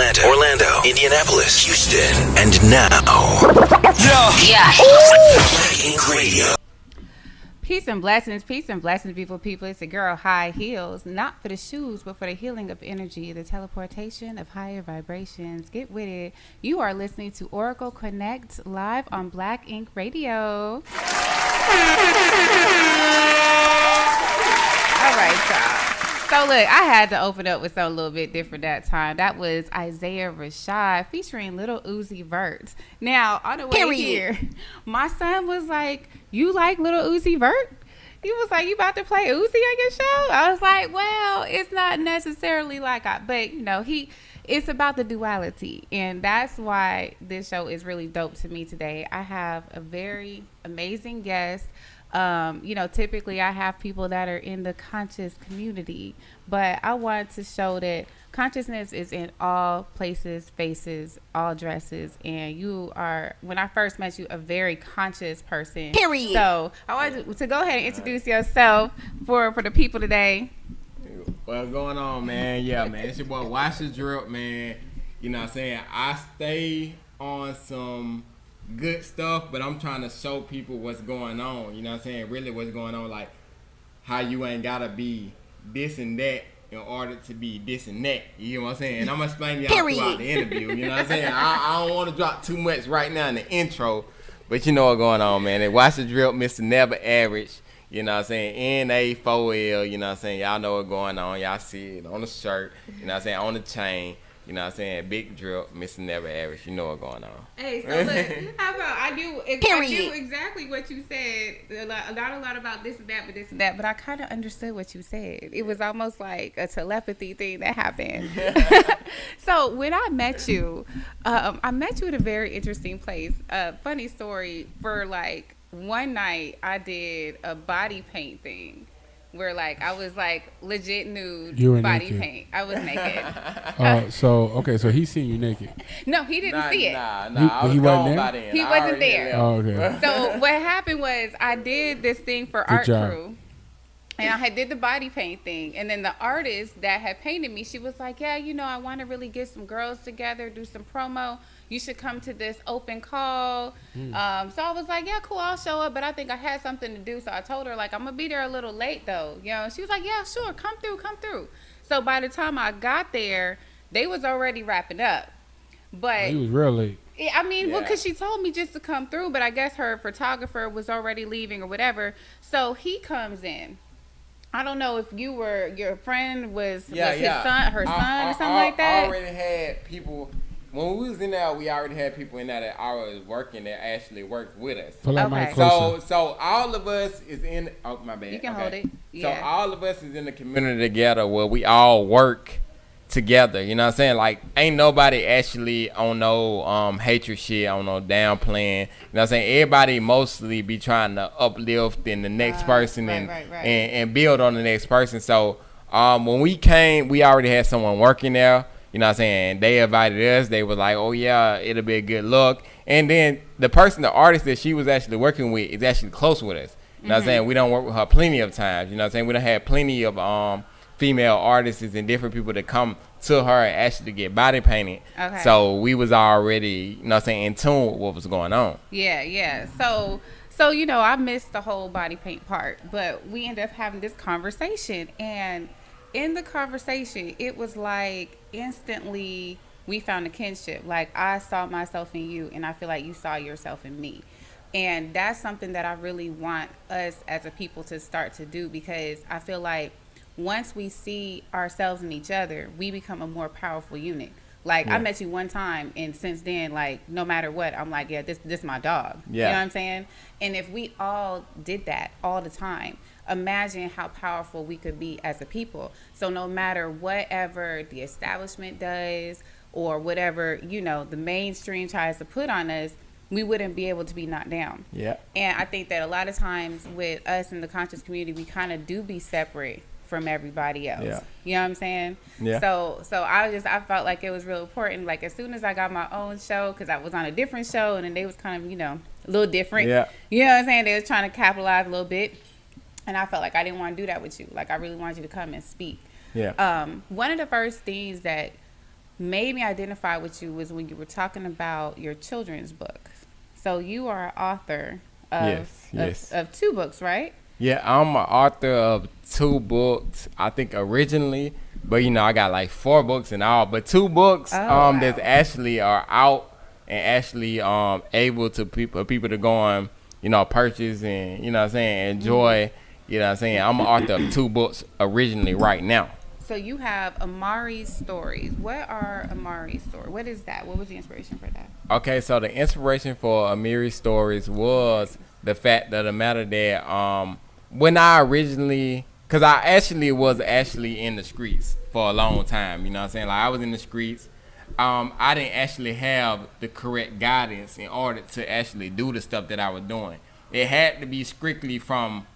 Atlanta, Orlando, Indianapolis, Houston, and now. Yeah. Black Ink Radio. Peace and blessings, beautiful people. It's the girl High Heels, not for the shoes, but for the healing of energy, the teleportation of higher vibrations. Get with it. You are listening to Oracle Connect live on Black Ink Radio. All right, y'all. So look, I had to open up with something a little bit different that time. That was Isaiah Rashad featuring Little Uzi Vert. Now, on the way here, my son was like, "You like Little Uzi Vert?" He was like, "You about to play Uzi on your show?" I was like, "Well, it's not necessarily like but you know, it's about the duality, and that's why this show is really dope to me today. I have a very amazing guest. You know, typically I have people that are in the conscious community, but I want to show that consciousness is in all places, faces, all dresses, and you are, when I first met you, a very conscious person. Period. So I want to go ahead and introduce yourself for the people today. What's going on, man? Yeah, man, it's your boy Watch the Drip, man. You know what I'm saying? I stay on some good stuff, but I'm trying to show people what's going on. You know what I'm saying? Really what's going on, like how you ain't gotta be this and that in order to be this and that. You know what I'm saying? And I'm gonna explain to y'all throughout the interview. You know what I'm saying? I don't want to drop too much right now in the intro, but you know what's going on, man. And Watch the Drip, Mr. Never Average. You know what I'm saying? NA4L. You know what I'm saying? Y'all know what's going on. Y'all see it on the shirt. You know what I'm saying? On the chain. You know what I'm saying? Big Drip, Mr. Never Average. You know what's going on. Hey, so look, how about I knew exactly what you said. Not a lot about this and that, but this and that. But I kind of understood what you said. It was almost like a telepathy thing that happened. So when I met you at a very interesting place. Funny story, for like one night I did a body paint thing. Where like I was like legit nude body naked. Paint. I was naked. So he seen you naked. No, he didn't see it. He wasn't there. He wasn't there. Oh, okay. So what happened was I did this thing for Art Crew, and I had did the body paint thing, and then the artist that had painted me, she was like, "Yeah, you know, I want to really get some girls together, do some promo. You should come to this open call." So I was like, "Yeah, cool, I'll show up." But I think I had something to do, so I told her like, "I'm gonna be there a little late though." You know, she was like, "Yeah, sure, come through." So by the time I got there, they was already wrapping up. But he was real late. I mean, well, because she told me just to come through, but I guess her photographer was already leaving or whatever. So he comes in. I don't know if your friend was his son, her son, or something like that. I already had people. When we was in there, we already had people in there that already working that actually worked with us. Okay. So all of us is in. Oh, my bad. You can hold it. Yeah. So all of us is in the community together where we all work together. You know what I'm saying? Like, ain't nobody actually on no hatred shit, on no downplaying. You know what I'm saying? Everybody mostly be trying to uplift in the next person and build on the next person. So when we came, we already had someone working there. You know what I'm saying? They invited us. They were like, "Oh, yeah, it'll be a good look." And then the artist that she was actually working with is actually close with us. You know what I'm saying? We don't work with her plenty of times. You know what I'm saying? We done had plenty of female artists and different people that come to her and actually get body painted. Okay. So we was already, you know what I'm saying, in tune with what was going on. Yeah. So you know, I missed the whole body paint part. But we ended up having this conversation, and in the conversation, it was like instantly we found a kinship. Like I saw myself in you, and I feel like you saw yourself in me. And that's something that I really want us as a people to start to do, because I feel like once we see ourselves in each other, we become a more powerful unit. Like I met you one time, and since then, like no matter what, I'm like, yeah, this my dog. Yeah. You know what I'm saying? And if we all did that all the time, imagine how powerful we could be as a people. So no matter whatever the establishment does or whatever, you know, the mainstream tries to put on us, we wouldn't be able to be knocked down. Yeah. And I think that a lot of times with us in the conscious community, we kind of do be separate from everybody else. Yeah. You know what I'm saying? Yeah. So I felt like it was real important. Like as soon as I got my own show, because I was on a different show, and then they was kind of, you know, a little different. Yeah. You know what I'm saying? They was trying to capitalize a little bit. And I felt like I didn't want to do that with you. Like I really wanted you to come and speak. Yeah. One of the first things that made me identify with you was when you were talking about your children's book. So you are an author of 2 books, right? Yeah, I'm an author of 2 books, I think originally, but you know, I got like 4 books in all, but 2 books that actually are out and actually able to people to go on, you know, purchase and, you know what I'm saying, enjoy, you know what I'm saying. I'm an author of 2 books originally right now. So you have Amiri's stories. What are Amiri's stories? What is that? What was the inspiration for that? Okay, so the inspiration for Amiri's stories was the fact of the matter that when I originally, because I actually was in the streets for a long time, you know what I'm saying? Like, I was in the streets. I didn't actually have the correct guidance in order to actually do the stuff that I was doing. It had to be strictly from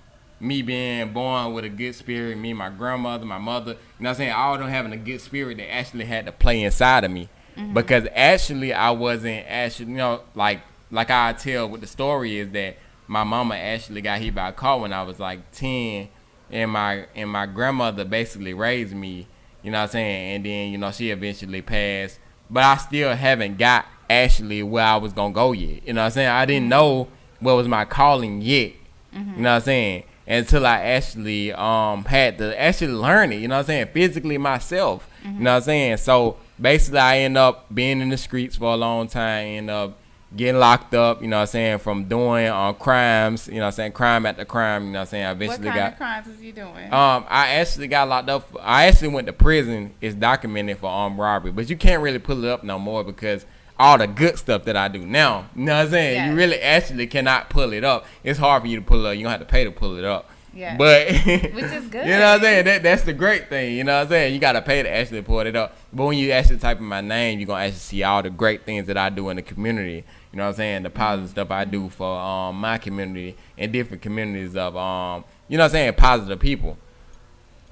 me being born with a good spirit, me, my grandmother, my mother, you know what I'm saying? All of them having a good spirit that actually had to play inside of me. Because actually I wasn't actually, you know, like I tell what the story is that my mama actually got hit by a car when I was like 10, and my grandmother basically raised me, you know what I'm saying? And then, you know, she eventually passed, but I still haven't got actually where I was gonna go yet. You know what I'm saying? I didn't know what was my calling yet. You know what I'm saying? Until I actually had to actually learn it, you know what I'm saying, physically myself. You know what I'm saying? So basically I end up being in the streets for a long time, end up getting locked up, you know what I'm saying, from doing crimes, you know what I'm saying, crime after crime, you know what I'm saying. I eventually what kind of crimes was you doing? I actually got locked up. I actually went to prison. It's documented for armed robbery, but you can't really pull it up no more because all the good stuff that I do now, you know what I'm saying, you really actually cannot pull it up. It's hard for you to pull it up. You don't have to pay to pull it up. Yeah. But which is good. You know what I'm saying? That's the great thing. You know what I'm saying? You gotta pay to actually pull it up. But when you actually type in my name, you're gonna actually see all the great things that I do in the community. You know what I'm saying? The positive stuff I do for my community and different communities of you know what I'm saying, positive people.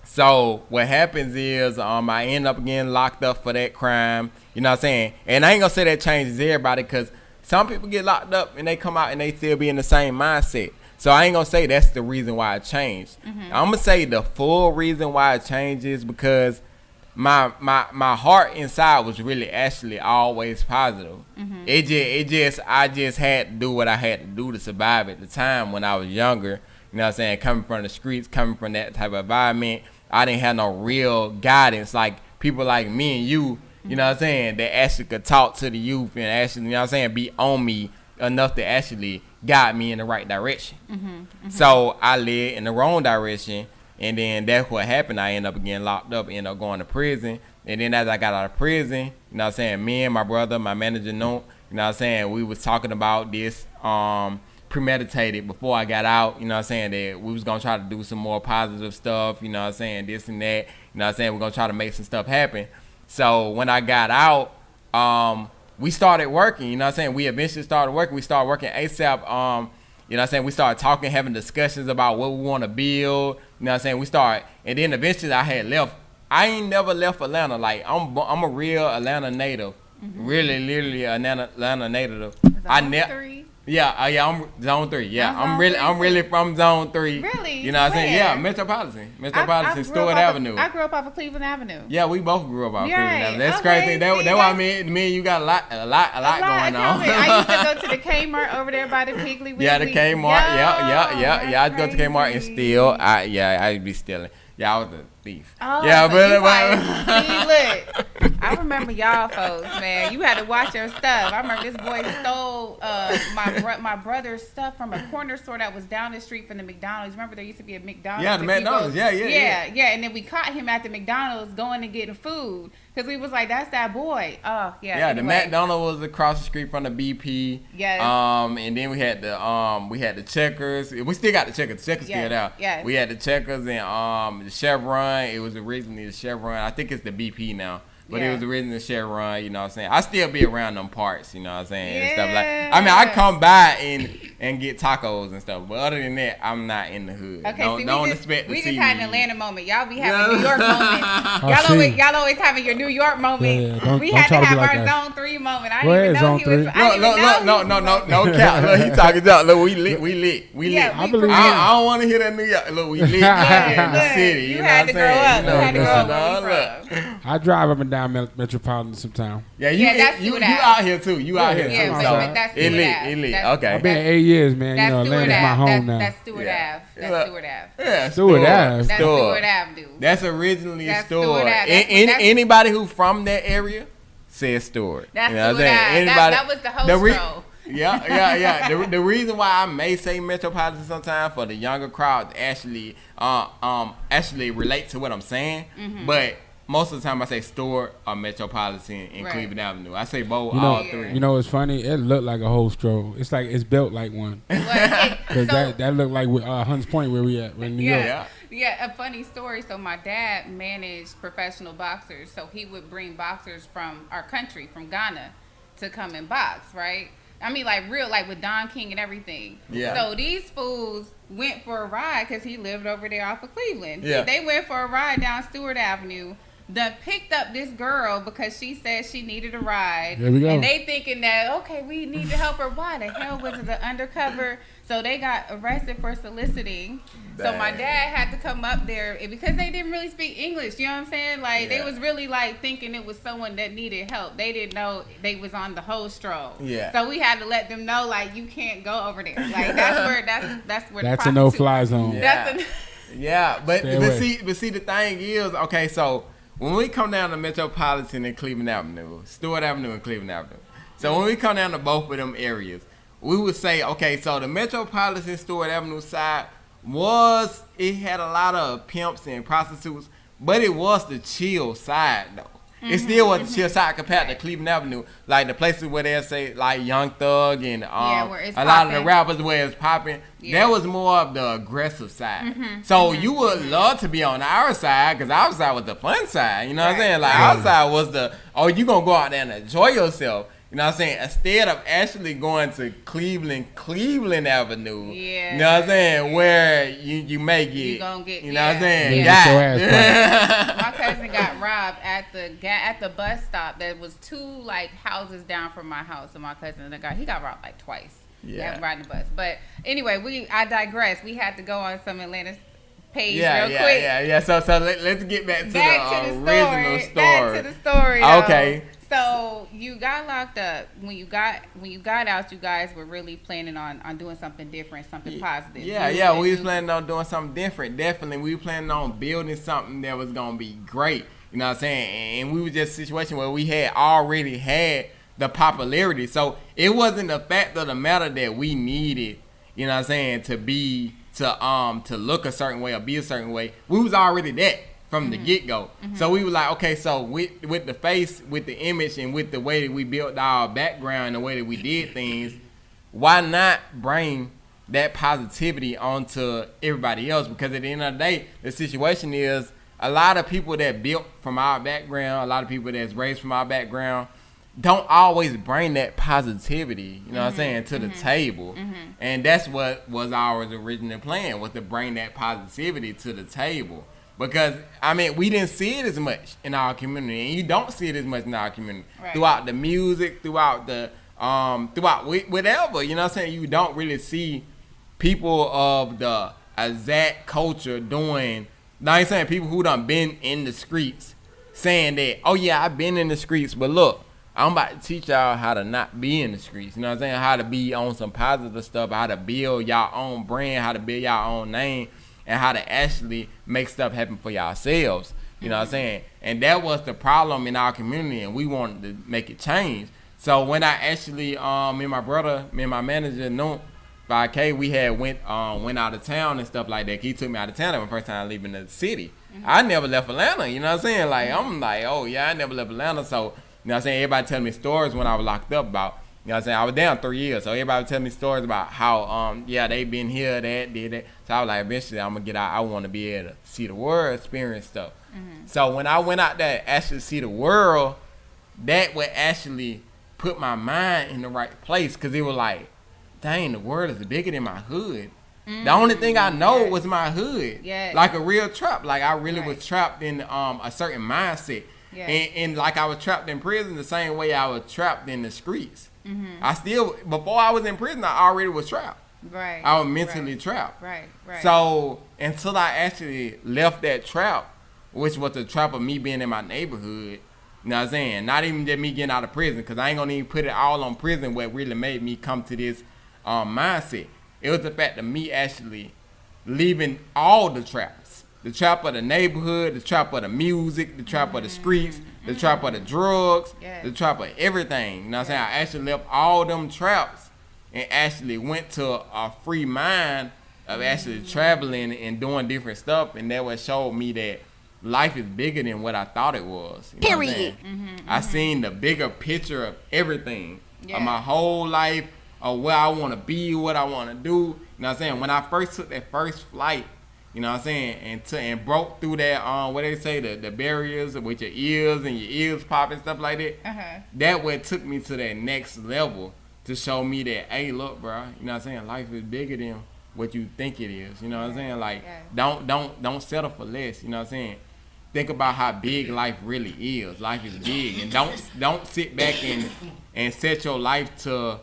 So what happens is I end up getting locked up for that crime. You know what I'm saying? And I ain't gonna say that changes everybody, because some people get locked up and they come out and they still be in the same mindset. So I ain't gonna say that's the reason why it changed. I'm gonna say the full reason why it changed is because my heart inside was really actually always positive. I just had to do what I had to do to survive at the time when I was younger. You know what I'm saying? Coming from the streets, coming from that type of environment, I didn't have no real guidance like people like me and you know what I'm saying, that actually could talk to the youth and actually, you know what I'm saying, be on me enough to actually guide me in the right direction. So I led in the wrong direction, and then that's what happened. I ended up getting locked up, ended up going to prison. And then as I got out of prison, you know what I'm saying, me and my brother, my manager, no, you know what I'm saying, we was talking about this premeditated before I got out, you know what I'm saying, that we was gonna try to do some more positive stuff, you know what I'm saying, this and that, you know what I'm saying, we're gonna try to make some stuff happen. So when I got out, we started working, you know what I'm saying, we eventually started working, ASAP, you know what I'm saying, we started talking, having discussions about what we want to build, you know what I'm saying, we started, and then eventually I had left. I ain't never left Atlanta. Like, I'm a real Atlanta native, really, literally Atlanta native. Yeah, I'm Zone 3. Yeah, I'm really from Zone 3. Really? You know what I'm saying? Yeah, Metropolitan, Stewart Avenue. I grew up off of Cleveland Avenue. Yeah, we both grew up off Cleveland Avenue. That's crazy. That's why me and you got a lot going on. I used to go to the Kmart over there by the Piggly Wiggly. Yeah, the Kmart. Yeah. I'd go to Kmart and steal. I'd be stealing. Yeah, I was a thief. Oh, yeah, but see, look, I remember y'all folks, man. You had to watch your stuff. I remember this boy stole my brother's stuff from a corner store that was down the street from the McDonald's. Remember there used to be a McDonald's? Yeah, the McDonald's. Yeah. And then we caught him at the McDonald's going and getting food. Because we was like, that's that boy. Oh, yeah. Yeah, anyway. The McDonald's was across the street from the BP. Yes. And then we had the Checkers. We still got the Checkers. The Checkers still out. Yes. We had the Checkers and the Chevron. It was originally the Chevron. I think it's the BP now. But it was originally the Chevron, you know what I'm saying? I still be around them parts, you know what I'm saying? Yeah. And stuff like, I mean, I come by and get tacos and stuff. But other than that, I'm not in the hood. Okay, don't expect to see me. We just had an Atlanta moment. Y'all be having New York moments. Y'all always having your New York moment. Yeah, we had to have our Zone 3 moment. I didn't even know he was. No cap. Look, he talking about. Look, we lit. I believe. I don't want to hear that New York. Look, we lit in the city. You had to grow up. You had to grow up. I drive up and down Metropolitan sometimes. Yeah, you out here too. You out here too. Yeah, that's it lit. Okay. I've been 8 years, man. You know, Atlanta's my home now. That's Stewart Ave. That's Stewart Ave. Yeah, Stewart Ave. That's Stewart Ave, dude. That's originally Stewart. Anybody who from that area says Stewart. That's Stewart Ave. That was the host role. Yeah. The reason why I may say Metropolitan sometimes for the younger crowd actually relate to what I'm saying, but most of the time I say Stewart or Metropolitan in Cleveland Avenue. I say both, all three. You know what's funny? It looked like a whole stroll. It's like it's built like one. Because that looked like Hunts Point where we at in New York. Yeah, a funny story. So my dad managed professional boxers. So he would bring boxers from our country, from Ghana, to come and box, right? I mean, like with Don King and everything. Yeah. So these fools went for a ride because he lived over there off of Cleveland. Yeah. They went for a ride down Stewart Avenue. Done picked up this girl because she said she needed a ride. There we go. And they thinking that, okay, we need to help her. Why the hell was it the undercover? So they got arrested for soliciting. Dang. So my dad had to come up there because they didn't really speak English. You know what I'm saying? Like they was really like thinking it was someone that needed help. They didn't know they was on the whole stroll. Yeah. So we had to let them know like you can't go over there. Like that's where that's a no-fly zone. Yeah. But see the thing is, okay, so when we come down to Metropolitan and Cleveland Avenue, Stewart Avenue and Cleveland Avenue. So when we come down to both of them areas, we would say, okay, so the Metropolitan Stewart Avenue side it had a lot of pimps and prostitutes, but it was the chill side though. It still was the chill side compared to Cleveland Avenue, like the places where they say like Young Thug and a lot of the rappers where it's popping. Yeah. That was more of the aggressive side. So you would love to be on our side because our side was the fun side. You know what I'm saying? Like our side was you gonna go out there and enjoy yourself. You know what I'm saying? Instead of actually going to Cleveland Avenue. Yeah. You know what I'm saying? Where you may get. You gonna get. You know what I'm saying? My cousin got robbed at the bus stop. That was 2 like houses down from my house, and my cousin he got robbed like twice. Yeah. Riding the bus. But anyway, I digress. We had to go on some Atlanta page real quick. Yeah. So let's get back to the original story. Back to the story. Okay. So you got locked up. When you got out, you guys were really planning on doing something different, something positive. Yeah. We was planning on doing something different. Definitely, we were planning on building something that was gonna be great. You know what I'm saying? And we were just a situation where we had already had the popularity. So it wasn't the fact of the matter that we needed, you know what I'm saying, to look a certain way or be a certain way. We was already that from the get-go. So we were like, okay, so with the face, with the image, and with the way that we built our background and the way that we did things, why not bring that positivity onto everybody else? Because at the end of the day, the situation is a lot of people that built from our background, a lot of people that's raised from our background, don't always bring that positivity, you know what I'm saying, to the table. And that's what was our original plan, was to bring that positivity to the table. Because, I mean, we didn't see it as much in our community, and you don't see it as much in our community. Right. Throughout the music, throughout whatever, you know what I'm saying? You don't really see people of the exact culture doing, now I'm saying people who done been in the streets saying that, oh yeah, I've been in the streets, but look, I'm about to teach y'all how to not be in the streets. You know what I'm saying? How to be on some positive stuff, how to build y'all own brand, how to build y'all own name, and how to actually make stuff happen for yourselves. You know what I'm saying? And that was the problem in our community, and we wanted to make it change. So when I actually, me and my brother, me and my manager, 5K, we had went out of town and stuff like that. He took me out of town the first time leaving the city. I never left Atlanta, you know what I'm saying? Like, I'm like, oh yeah, I never left Atlanta. So, you know what I'm saying? Everybody telling me stories when I was locked up about, you know what I'm saying? I was down 3 years, so everybody was telling me stories about how, they been here, that, did that. So I was like, eventually I'm going to get out. I want to be able to see the world, experience stuff. So when I went out there to actually see the world, that would actually put my mind in the right place, because it was like, dang, the world is bigger than my hood. The only thing I know was my hood. Yes. Like a real trap. Like I really was trapped in a certain mindset. Yeah. And like I was trapped in prison the same way I was trapped in the streets. I still, before I was in prison, I already was trapped. Right. I was mentally trapped. Right. So until I actually left that trap, which was the trap of me being in my neighborhood, you know what I'm saying? Not even just me getting out of prison, because I ain't going to even put it all on prison what really made me come to this mindset. It was the fact of me actually leaving all the traps. The trap of the neighborhood, the trap of the music, the trap of the streets, the trap of the drugs, the trap of everything. You know what I'm saying? I actually left all them traps and actually went to a free mind of actually traveling and doing different stuff. And that what showed me that life is bigger than what I thought it was. You know what I'm saying? I seen the bigger picture of everything, of my whole life, of where I want to be, what I want to do. You know what I'm saying? When I first took that first flight, you know what I'm saying, and broke through that, what they say, the barriers with your ears and your ears popping, stuff like that, that what took me to that next level to show me that, hey, look, bro, you know what I'm saying, life is bigger than what you think it is. You know what I'm saying? Like, don't settle for less. You know what I'm saying? Think about how big life really is. Life is big, and don't sit back and set your life to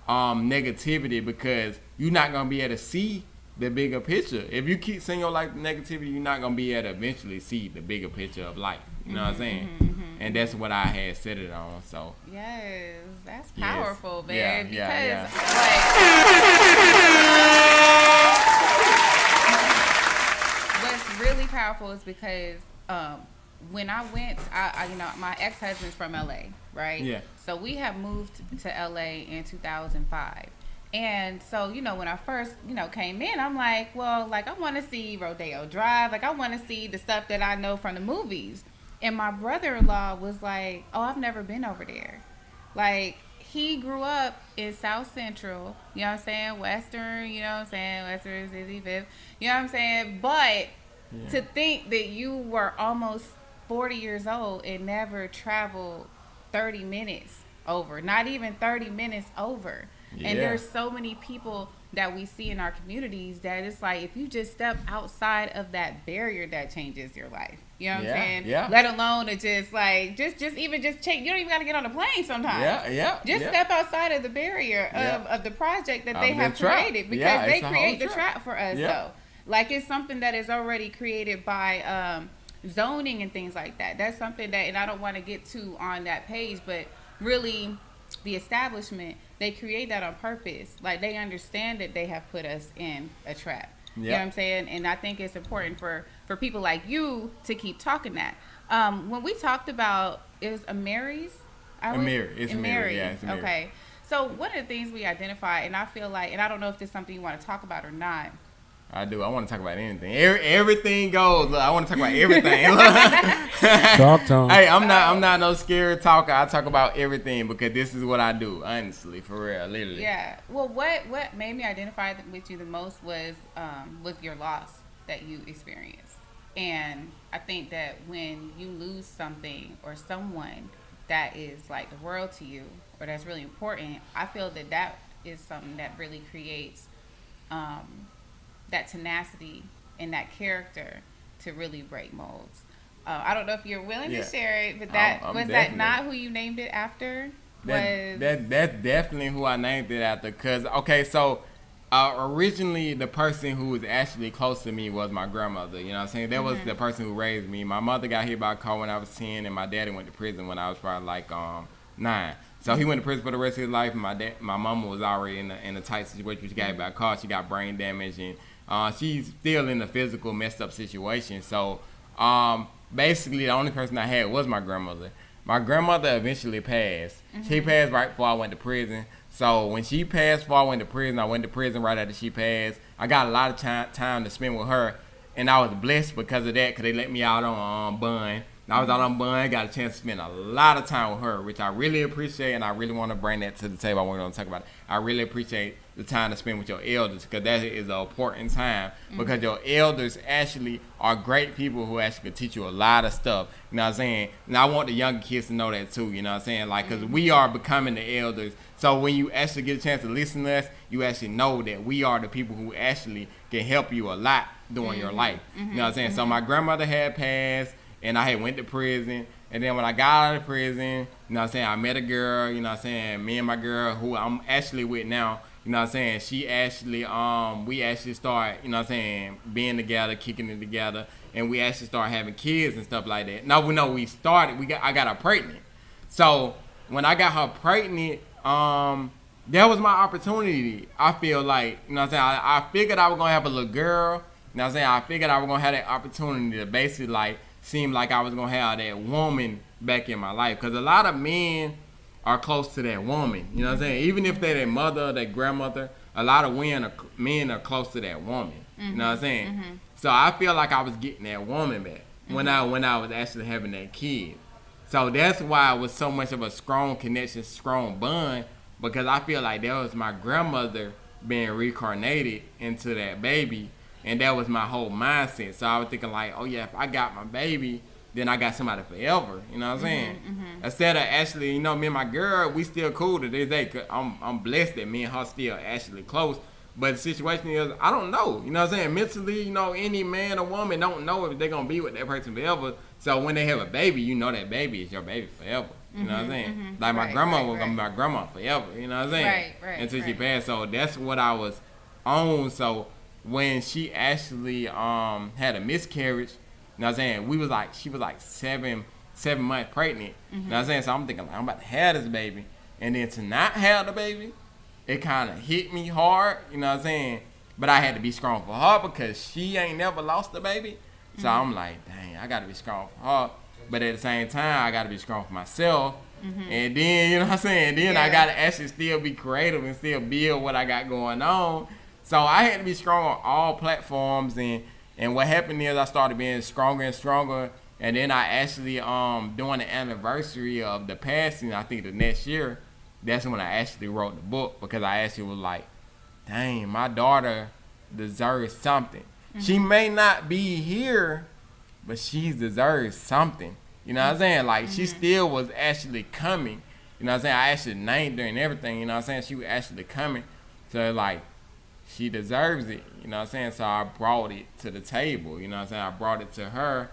negativity, because you're not gonna be able to see the bigger picture. If you keep seeing your life negativity, you're not gonna be able to eventually see the bigger picture of life. You know what I'm saying? And that's what I had set it on. So yes, that's powerful, man. Yeah. What's really powerful is because when I went, I you know, my ex-husband's from LA, right? Yeah. So we have moved to LA in 2005. And so, you know, when I first, you know, came in, I'm like, well, like, I want to see Rodeo Drive. Like, I want to see the stuff that I know from the movies. And my brother-in-law was like, oh, I've never been over there. Like, he grew up in South Central, you know what I'm saying? Western, you know what I'm saying? Western is 65th, you know what I'm saying? But to think that you were almost 40 years old and never traveled 30 minutes over, not even 30 minutes over. And there's so many people that we see in our communities that it's like, if you just step outside of that barrier, that changes your life. You know what I'm saying? Yeah. Let alone to just like, just even just change. You don't even got to get on a plane sometimes. Just step outside of the barrier of the project that they have created, because they create the trap for us though. Like, it's something that is already created by zoning and things like that. That's something that, and I don't want to get too on that page, but really the establishment, they create that on purpose. Like, they understand that they have put us in a trap. You know what I'm saying? And I think it's important for people like you to keep talking that. When we talked about, it was Amiri's? Amiri. It's Amiri. Yeah, it's Amiri. Okay. So one of the things we identify, and I feel like, and I don't know if this is something you want to talk about or not. I do. I want to talk about anything. Everything goes. Look, I want to talk about everything. Talk to him. Hey, I'm not no scary talker. I talk about everything because this is what I do. Honestly, for real, literally. Yeah. Well, what made me identify with you the most was your loss that you experienced, and I think that when you lose something or someone that is like the world to you, or that's really important, I feel that is something that really creates that tenacity and that character to really break molds. I don't know if you're willing to share it, but that not who you named it after? That's definitely who I named it after. Cause so originally the person who was actually close to me was my grandmother. You know what I'm saying? That was the person who raised me. My mother got hit by a car when I was 10, and my daddy went to prison when I was probably like 9. So he went to prison for the rest of his life. My mama was already in a tight situation. She got hit by a car. She got brain damage, and she's still in a physical messed up situation. So basically the only person I had was my grandmother. My grandmother eventually passed. She passed right before I went to prison. So when she passed before I went to prison, I went to prison right after she passed. I got a lot of time to spend with her, and I was blessed because of that, because they let me out on bond. And I was out on Bun, got a chance to spend a lot of time with her, which I really appreciate, and I really want to bring that to the table. I want to talk about it. I really appreciate the time to spend with your elders, because that is an important time, because your elders actually are great people who actually can teach you a lot of stuff. You know what I'm saying? And I want the younger kids to know that too, you know what I'm saying? Like, because we are becoming the elders. So when you actually get a chance to listen to us, you actually know that we are the people who actually can help you a lot during your life. You know what I'm saying? So my grandmother had passed, and I had went to prison. And then when I got out of prison, you know what I'm saying, I met a girl, you know what I'm saying, me and my girl, who I'm actually with now, you know what I'm saying, she actually, we actually started, you know what I'm saying, being together, kicking it together, and we actually started having kids and stuff like that. I got her pregnant. So when I got her pregnant, that was my opportunity. I feel like, you know what I'm saying, I figured I was going to have a little girl, you know what I'm saying, I figured I was going to have that opportunity to basically, like, seem like I was going to have that woman back in my life. Because a lot of men are close to that woman. You know what I'm saying? Even if they're their mother, their grandmother, a lot of men are close to that woman. You know what I'm saying? So I feel like I was getting that woman back when I was actually having that kid. So that's why it was so much of a strong connection, strong bond, because I feel like that was my grandmother being reincarnated into that baby. And that was my whole mindset. So I was thinking like, oh yeah, if I got my baby, then I got somebody forever. You know what I'm saying? Instead of actually, you know, me and my girl, we still cool to this day. Cause I'm blessed that me and her still actually close. But the situation is, I don't know. You know what I'm saying? Mentally, you know, any man or woman don't know if they're going to be with that person forever. So when they have a baby, you know that baby is your baby forever. You know what I'm saying? Like my grandma was going to be my grandma forever. You know what I'm saying? Until she passed. So that's what I was on. So when she actually had a miscarriage, you know what I'm saying, she was like seven months pregnant. You know what I'm saying? So I'm thinking like, I'm about to have this baby. And then to not have the baby, it kind of hit me hard, you know what I'm saying? But I had to be strong for her because she ain't never lost a baby. So I'm like, dang, I got to be strong for her. But at the same time, I got to be strong for myself. And then, you know what I'm saying? Then I got to actually still be creative and still build what I got going on. So I had to be strong on all platforms, and what happened is I started being stronger and stronger, and then I actually during the anniversary of the passing, I think the next year, that's when I actually wrote the book, because I actually was like, dang, my daughter deserves something. She may not be here, but she deserves something. You know what I'm saying? Like she still was actually coming. You know what I'm saying? I actually named her and everything. You know what I'm saying? She was actually coming. So like, she deserves it, you know what I'm saying? So I brought it to the table, you know what I'm saying? I brought it to her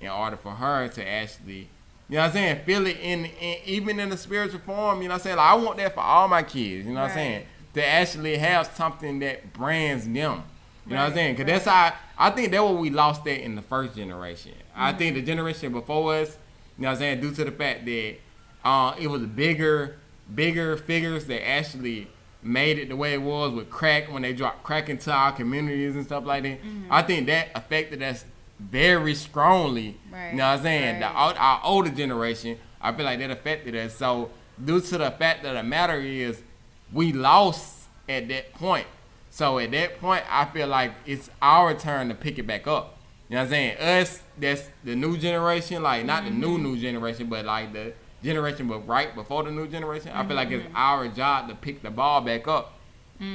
in order for her to actually, you know what I'm saying, feel it in even in the spiritual form, you know what I'm saying? Like, I want that for all my kids, you know what I'm saying? To actually have something that brands them, you know what I'm saying? Because that's how, I think that's what we lost that in the first generation. I think the generation before us, you know what I'm saying, due to the fact that it was bigger figures that actually made it the way it was with crack, when they dropped crack into our communities and stuff like that. I think that affected us very strongly. You know what I'm saying? Our older generation, I feel like that affected us. So due to the fact of the matter is, we lost at that point. So at that point, I feel like it's our turn to pick it back up. You know what I'm saying? Us, that's the new generation, like not the new generation, but like the generation but right before the new generation. I feel like it's our job to pick the ball back up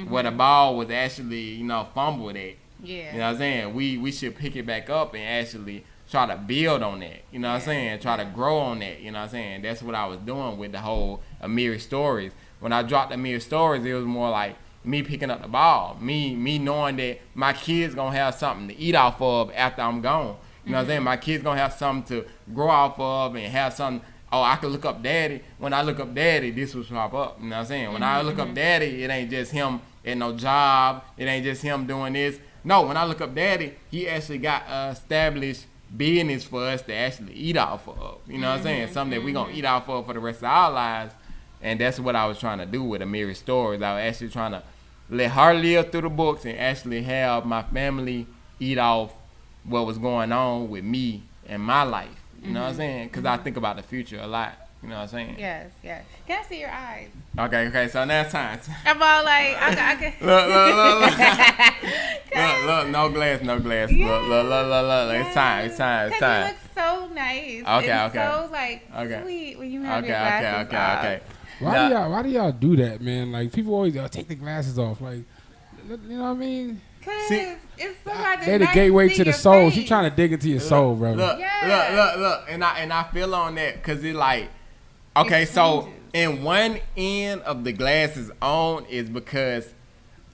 where the ball was actually, you know, fumbled at. You know what I'm saying? We should pick it back up and actually try to build on that. You know what I'm saying? Try to grow on that. You know what I'm saying? That's what I was doing with the whole Amiri stories. When I dropped Amiri stories, it was more like me picking up the ball. Me knowing that my kids gonna have something to eat off of after I'm gone. You know what I'm saying? My kids gonna have something to grow off of and have something. Oh, I could look up daddy. When I look up daddy, this will pop up. You know what I'm saying? When I look up daddy, it ain't just him at no job. It ain't just him doing this. No, when I look up daddy, he actually got established business for us to actually eat off of. You know what I'm saying? Something that we going to eat off of for the rest of our lives. And that's what I was trying to do with Amiri Stories. I was actually trying to let her live through the books and actually have my family eat off what was going on with me and my life. You know what I'm saying? Because I think about the future a lot. You know what I'm saying? Yes. Can I see your eyes? Okay. So now it's time. I'm all like, I can. Look. No glass. Look. It's time. You look so nice. Okay, it's so like sweet when you have your glasses off. Why do y'all do that, man? Like people always take the glasses off. Like, you know what I mean? Cause it's somebody. They're the gateway to the soul. She's trying to dig into your soul, bro. Look, and I feel on that because it like, okay, so in one end of the glasses on is because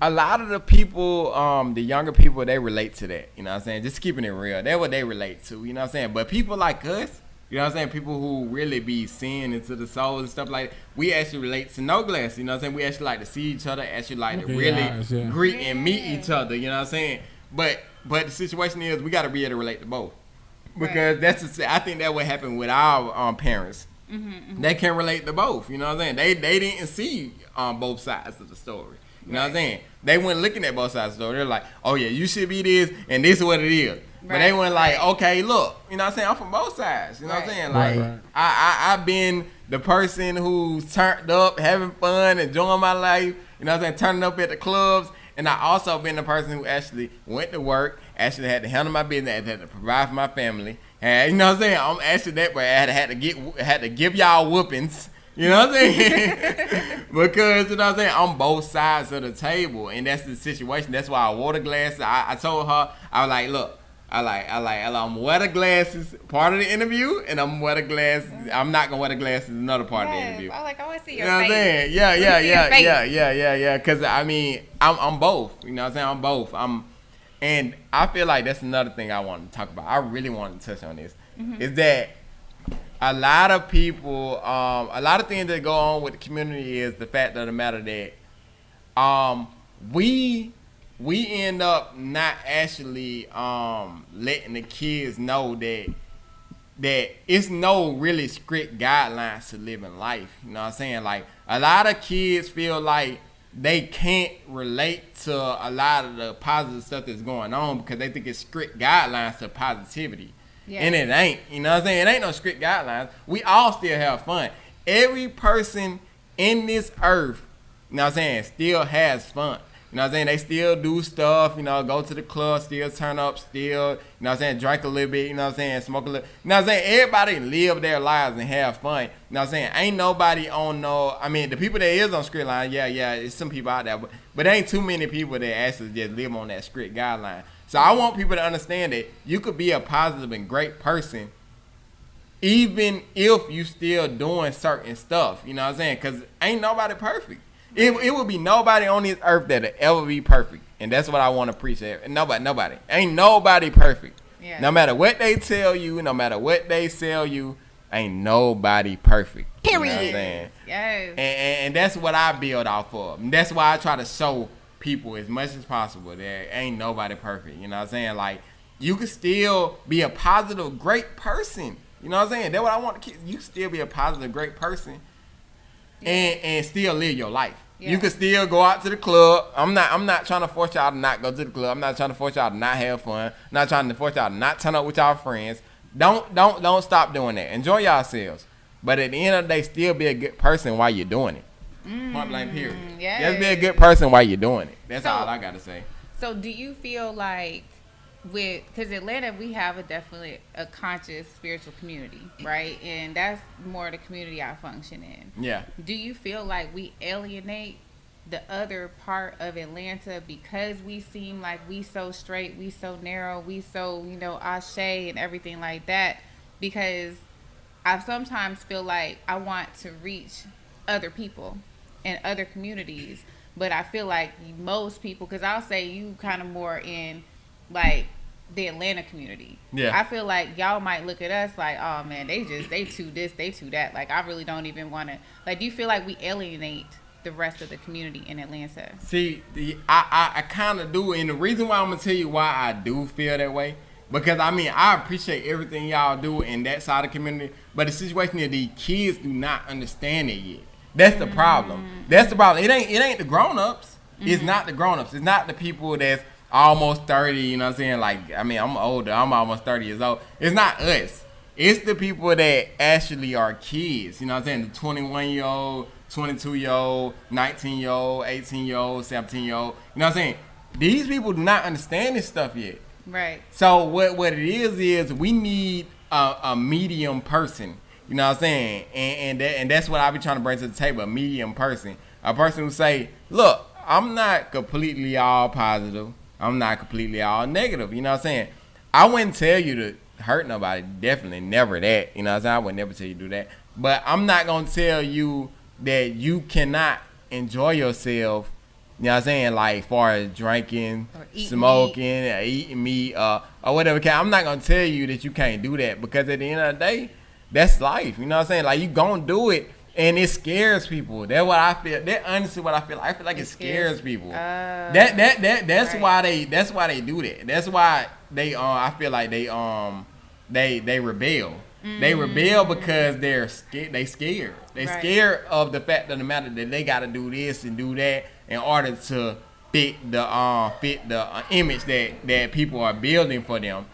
a lot of the people, the younger people, they relate to that. You know what I'm saying? Just keeping it real. That's what they relate to. You know what I'm saying? But people like us, you know what I'm saying? People who really be seeing into the soul and stuff like that, we actually relate to no glasses. You know what I'm saying? We actually like to see each other, actually like to really greet and meet each other. You know what I'm saying? But the situation is we got to be able to relate to both. Because I think that what happened with our parents. They can relate to both. You know what I'm saying? They didn't see both sides of the story. You know what I'm saying? They weren't looking at both sides of the story. They're like, oh, yeah, you should be this, and this is what it is. But they weren't like, okay, look. You know what I'm saying? I'm from both sides. You know what I'm saying? Like, I've been the person who's turned up, having fun, enjoying my life. You know what I'm saying? Turning up at the clubs. And I also been the person who actually went to work, actually had to handle my business, had to provide for my family. And you know what I'm saying? I'm actually that way. I had to give y'all whoopings. You know what I'm saying? Because, you know what I'm saying, I'm both sides of the table, and that's the situation. That's why I wore the glasses. I told her, I was like, look, I'm wear the glasses part of the interview, and I'm wear the glasses. I'm not gonna wear the glasses another part of the interview. I want to see your face. You know what I'm saying? Yeah. Because I mean, I'm both. You know what I'm saying? I'm both. And I feel like that's another thing I want to talk about. I really want to touch on this. Is that a lot of people, a lot of things that go on with the community is the fact of the matter that we end up not actually letting the kids know that it's no really strict guidelines to living life. You know what I'm saying? Like, a lot of kids feel like they can't relate to a lot of the positive stuff that's going on because they think it's strict guidelines to positivity. Yeah. And it ain't. You know what I'm saying? It ain't no strict guidelines. We all still have fun. Every person in this earth, you know what I'm saying, still has fun. You know what I'm saying? They still do stuff, you know, go to the club, still turn up, still, you know what I'm saying, drink a little bit, you know what I'm saying, smoke a little. You know what I'm saying? Everybody live their lives and have fun. You know what I'm saying? Ain't nobody on I mean, the people that is on script line, yeah, it's some people out there, but ain't too many people that actually just live on that strict guideline. So I want people to understand that you could be a positive and great person even if you still doing certain stuff. You know what I'm saying? Because ain't nobody perfect. It would be nobody on this earth that'll ever be perfect. And that's what I want to preach. Nobody. Ain't nobody perfect. Yeah. No matter what they tell you, no matter what they sell you, ain't nobody perfect. Period. You know what I'm saying? Yes. And that's what I build off of. And that's why I try to show people as much as possible that ain't nobody perfect. You know what I'm saying? Like, you can still be a positive, great person. You know what I'm saying? That's what I want to keep. You can still be a positive, great person and still live your life. Yeah. You can still go out to the club. I'm not trying to force y'all to not go to the club. I'm not trying to force y'all to not have fun. I'm not trying to force y'all to not turn up with y'all friends. Don't stop doing that. Enjoy yourselves. But at the end of the day, still be a good person while you're doing it. Point blank period. Yes. Just be a good person while you're doing it. That's all I got to say. So do you feel like because Atlanta, we have definitely a conscious spiritual community, right? And that's more the community I function in. Yeah. Do you feel like we alienate the other part of Atlanta because we seem like we so straight, we so narrow, we so, ashe and everything like that? Because I sometimes feel like I want to reach other people and other communities, but I feel like most people, because I'll say you kind of more in like the Atlanta community. Yeah. I feel like y'all might look at us like, oh man, they too this, they too that. Like, I really don't even want to. Like, do you feel like we alienate the rest of the community in Atlanta? See, I kind of do, and the reason why I'm gonna tell you why I do feel that way, because I appreciate everything y'all do in that side of the community, but the situation is the kids do not understand it yet. That's the problem. That's the problem. It ain't the grown-ups. It's not the grown-ups. It's not the people that's almost 30, you know what I'm saying? Like, I'm older. I'm almost 30 years old. It's not us. It's the people that actually are kids, you know what I'm saying? The 21-year-old, 22-year-old, 19-year-old, 18-year-old, 17-year-old. You know what I'm saying? These people do not understand this stuff yet. Right. So what it is we need a medium person. You know what I'm saying? And that's what I be trying to bring to the table, a medium person. A person who say, look, I'm not completely all positive. I'm not completely all negative. You know what I'm saying? I wouldn't tell you to hurt nobody. Definitely never that. You know what I'm saying? I would never tell you to do that. But I'm not going to tell you that you cannot enjoy yourself. You know what I'm saying? Like, far as drinking, smoking, or eating meat, or whatever. I'm not going to tell you that you can't do that, because at the end of the day, that's life. You know what I'm saying? Like, you going to do it, and it scares people. That's what I feel. That's honestly what I feel like. I feel like it scares people. That's right. why they do that. That's why they I feel like they rebel. Mm-hmm. They rebel because they're scared. They scared. They scared of the fact of the matter that they got to do this and do that in order to fit the image that people are building for them.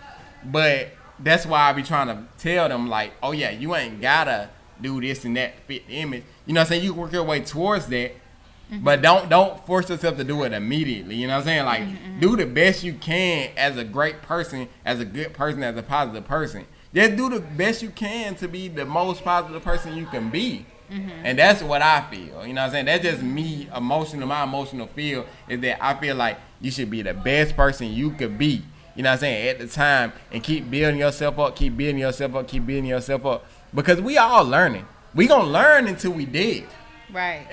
But that's why I be trying to tell them, like, oh yeah, you ain't gotta do this and that to fit the image. You know what I'm saying? You can work your way towards that, but don't force yourself to do it immediately. You know what I'm saying? Like, do the best you can as a great person, as a good person, as a positive person. Just do the best you can to be the most positive person you can be. And that's what I feel. You know what I'm saying? That's just me emotional. My emotional feel is that I feel like you should be the best person you could be. You know what I'm saying? At the time, and keep building yourself up, keep building yourself up, keep building yourself up. Because we all learning. We gonna learn until we dead. Right.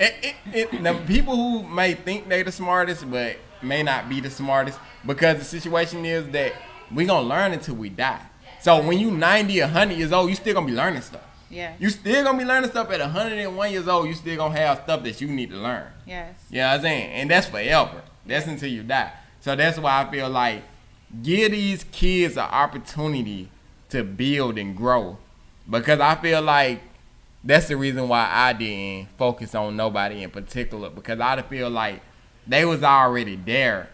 The people who may think they the smartest, but may not be the smartest, because the situation is that we gonna learn until we die. So when you 90 or 100 years old, you still gonna be learning stuff. Yeah. You still gonna be learning stuff at 101 years old. You still gonna have stuff that you need to learn. Yes. You know what I'm saying? And that's forever. That's until you die. So that's why I feel like give these kids an opportunity to build and grow. Because I feel like that's the reason why I didn't focus on nobody in particular. Because I feel like they was already there.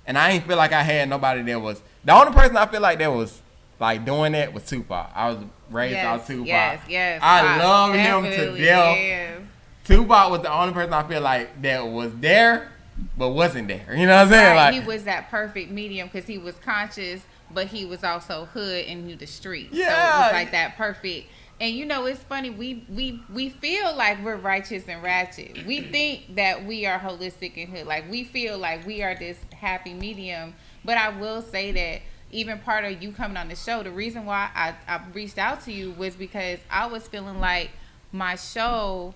And I ain't feel like I had nobody that was... The only person I feel like that was like doing that was Tupac. I was raised off Tupac. Yes. I love him to death. Yes. Tupac was the only person I feel like that was there, but wasn't there. You know what I'm saying? Right. Like, he was that perfect medium because he was conscious, but he was also hood and knew the streets. Yeah. So it was like that perfect. And you know, it's funny. We feel like we're righteous and ratchet. We think that we are holistic and hood. Like, we feel like we are this happy medium. But I will say that even part of you coming on the show, the reason why I reached out to you was because I was feeling like my show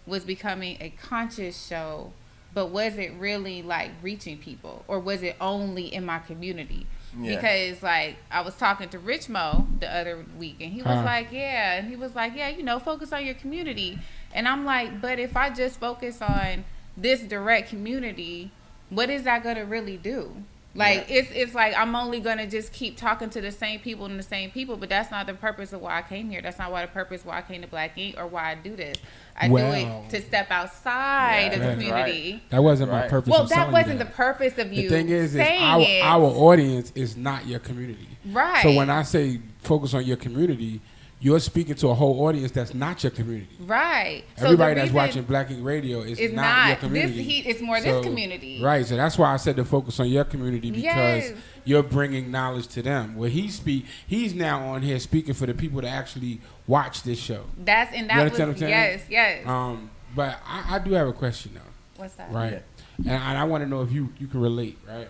was becoming a conscious show, but was it really like reaching people, or was it only in my community? Yeah. Because like I was talking to Rich Mo the other week, and he was like, yeah, you know, focus on your community. And I'm like, but if I just focus on this direct community, what is that gonna really do? Like, it's like I'm only going to just keep talking to the same people, but that's not the purpose of why I came here. That's not why the purpose why I came to Black Ink or why I do this. I do it to step outside of the community. Right. That wasn't my purpose. Well, that wasn't the purpose of you. The thing is our audience is not your community. Right. So when I say focus on your community, you're speaking to a whole audience that's not your community. Right. Everybody that's watching Black Ink Radio is not your community. It's more this community. Right. So that's why I said to focus on your community, because you're bringing knowledge to them. Where he's now on here speaking for the people that actually watch this show. Yes. But I do have a question though. What's that? Right. And I want to know if you can relate. Right.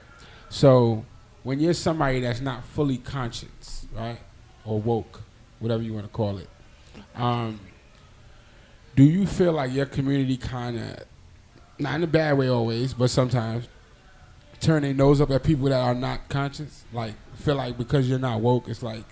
So when you're somebody that's not fully conscious, right, or woke, whatever you want to call it, do you feel like your community kind of, not in a bad way always, but sometimes, turn their nose up at people that are not conscious? Like, feel like because you're not woke, it's like...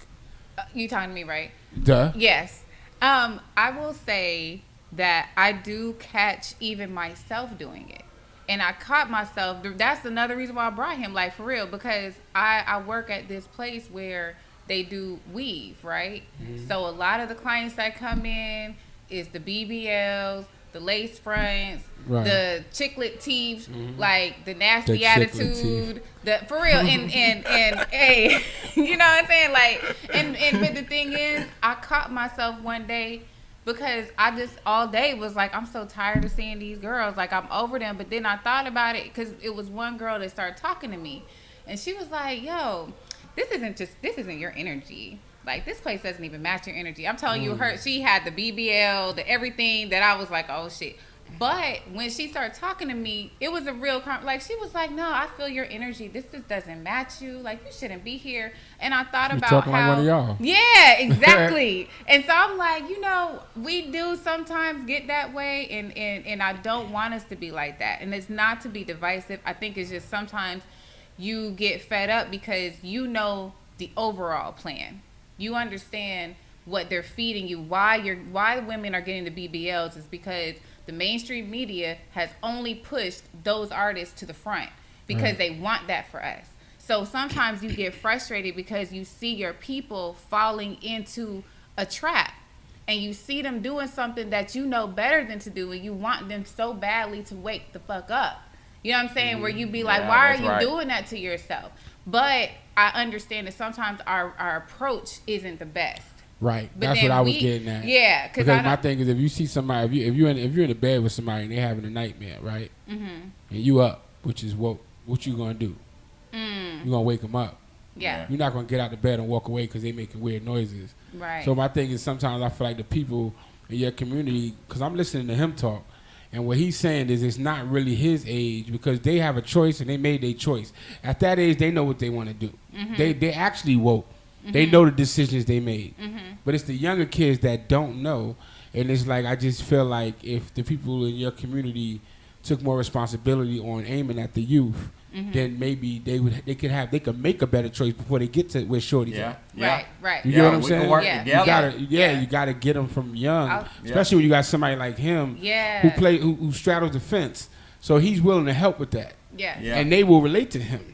You talking to me, right? Duh. Yes. I will say that I do catch even myself doing it. And I caught myself. That's another reason why I brought him, like, for real, because I work at this place where they do weave, right? Mm-hmm. So a lot of the clients that come in is the BBLs, the lace fronts, the chicklet teeth, like the nasty attitude, for real. And hey, you know what I'm saying? Like, and but the thing is, I caught myself one day because I just all day was like, I'm so tired of seeing these girls. Like, I'm over them. But then I thought about it because it was one girl that started talking to me, and she was like, "Yo, this isn't your energy. like, this place doesn't even match your energy. I'm telling you, she had the BBL, the everything that I was like, oh shit. But when she started talking to me, it was a real like, she was like, no, I feel your energy. This just doesn't match you. Like, you shouldn't be here. And I thought about talking how, like one of y'all. Yeah, exactly. And so I'm like, we do sometimes get that way, and I don't want us to be like that. And it's not to be divisive. I think it's just sometimes you get fed up because you know the overall plan. You understand what they're feeding you. Why women are getting the BBLs is because the mainstream media has only pushed those artists to the front because they want that for us. So sometimes you get frustrated because you see your people falling into a trap, and you see them doing something that you know better than to do, and you want them so badly to wake the fuck up. You know what I'm saying? Where you be like, why are you doing that to yourself? But I understand that sometimes our approach isn't the best. Right, but that's what I was getting at. Yeah, because my thing is, if you see somebody, if you're in the bed with somebody and they're having a nightmare, right, and you up, which is what you gonna do? You're gonna wake them up. Yeah, you're not gonna get out of bed and walk away because they making weird noises. Right. So my thing is, sometimes I feel like the people in your community, because I'm listening to him talk, and what he's saying is it's not really his age, because they have a choice and they made their choice. At that age, they know what they want to do. They actually woke. They know the decisions they made. But it's the younger kids that don't know. And it's like, I just feel like if the people in your community took more responsibility on aiming at the youth, then maybe they could make a better choice before they get to where Shorty's at. Right. You know what I'm saying? You gotta get them from young, especially when you got somebody like him who straddles the fence. So he's willing to help with that. And they will relate to him.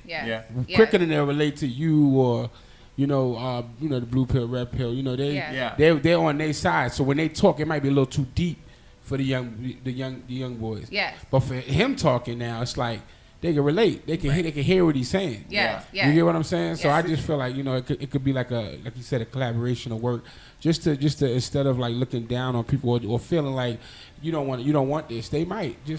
Quicker than they'll relate to you or the blue pill, red pill. They're on their side. So when they talk, it might be a little too deep for the young boys. Yes. But for him talking now, it's like they can relate. They can hear what he's saying. Yes. You get what I'm saying? So I just feel like it could be like you said, a collaboration of work. Just to instead of like looking down on people or feeling like you don't want this, they might you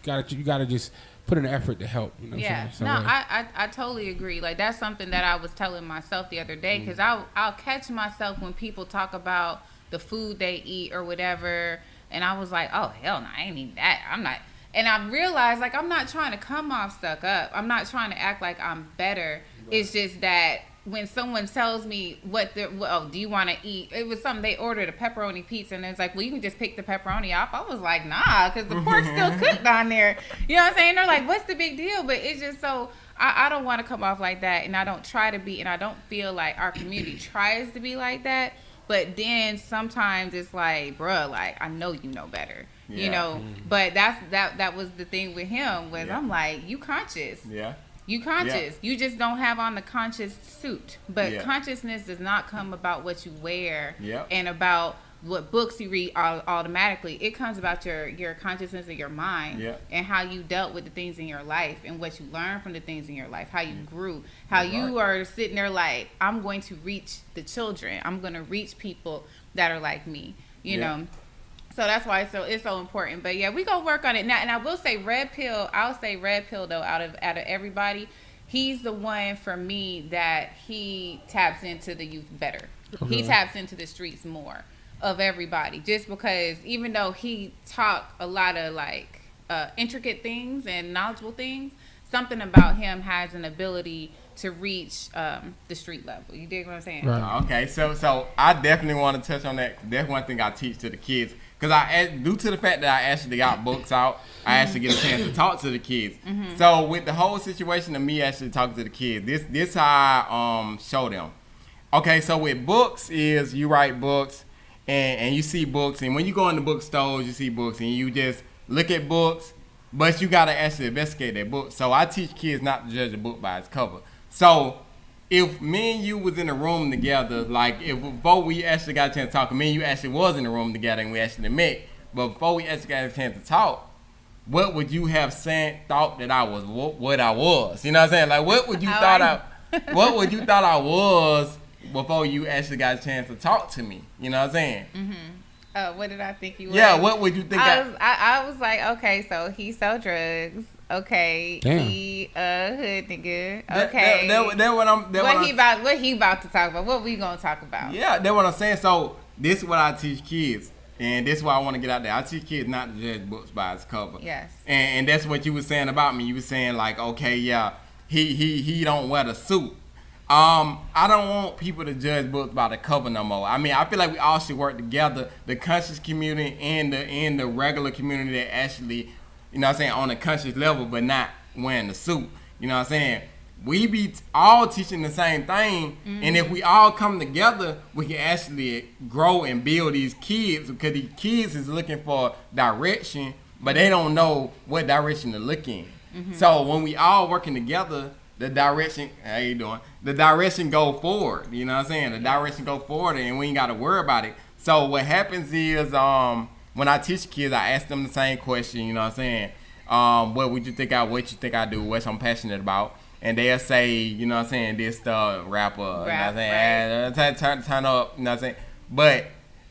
gotta just put in an effort to help. I totally agree. Like, that's something that I was telling myself the other day, because I'll catch myself when people talk about the food they eat or whatever, and I was like, oh hell no, I ain't eating that. I'm not. And I realized, like, I'm not trying to come off stuck up. I'm not trying to act like I'm better. Right. It's just that when someone tells me do you want to eat? It was something, they ordered a pepperoni pizza, and it's like, well, you can just pick the pepperoni off. I was like, nah, because the pork's still cooked on there. You know what I'm saying? They're like, what's the big deal? But it's just so, I don't want to come off like that, and I don't try to be, and I don't feel like our community tries to be like that. But then sometimes it's like, bruh, like, I know you know better. But that was the thing with him was I'm like, you conscious. You conscious. You just don't have on the conscious suit. But consciousness does not come about what you wear and about what books you read automatically. It comes about your consciousness of your mind and how you dealt with the things in your life and what you learned from the things in your life, how you grew, how you are sitting there like, I'm going to reach the children. I'm going to reach people that are like me, you know. So that's why it's so important. But yeah, we gonna work on it now. And I will say Red Pill. I'll say Red Pill though. Out of everybody, he's the one for me that he taps into the youth better. Okay. He taps into the streets more of everybody. Just because even though he talk a lot of like intricate things and knowledgeable things, something about him has an ability to reach the street level. You dig what I'm saying? Right. Okay, so I definitely want to touch on that. That's one thing I teach to the kids. Because due to the fact that I actually got books out, I actually get a chance to talk to the kids. So with the whole situation of me actually talking to the kids, this how I show them. Okay, so with books is you write books and you see books, and when you go in the bookstores, you see books and you just look at books, but you got to actually investigate that book. So I teach kids not to judge a book by its cover. So if me and you was in a room together, like if before we actually got a chance to talk, me and you actually was in a room together and we actually met, but before we actually got a chance to talk, what would you have thought that I was, what I was? You know what I'm saying? Like what would you what would you thought I was before you actually got a chance to talk to me? You know what I'm saying? What did I think he was? Yeah, what would you think? I was like, okay, so he sell drugs. Okay, Damn. he hood nigga. Okay, what he about to talk about? What we gonna talk about? Yeah, that's what I'm saying. So this is what I teach kids, and this is why I want to get out there. I teach kids not to judge books by its cover. Yes. And that's what you were saying about me. You were saying like, okay, yeah, he don't wear the suit. I don't want people to judge books by the cover no more. I mean, I feel like we all should work together, the conscious community and the regular community that actually, you know what I'm saying, on a conscious level, but not wearing the suit. You know what I'm saying? We be all teaching the same thing, and if we all come together, we can actually grow and build these kids, because these kids is looking for direction, but they don't know what direction to look in. So when we all working together, the direction, how you doing? The direction go forward. You know what I'm saying? The direction go forward, and we ain't got to worry about it. So what happens is, when I teach kids, I ask them the same question. You know what I'm saying? What you think I do? What I'm passionate about? And they'll say, you know what I'm saying, this rapper. You know what I'm saying? Turn up. You know what I'm saying? But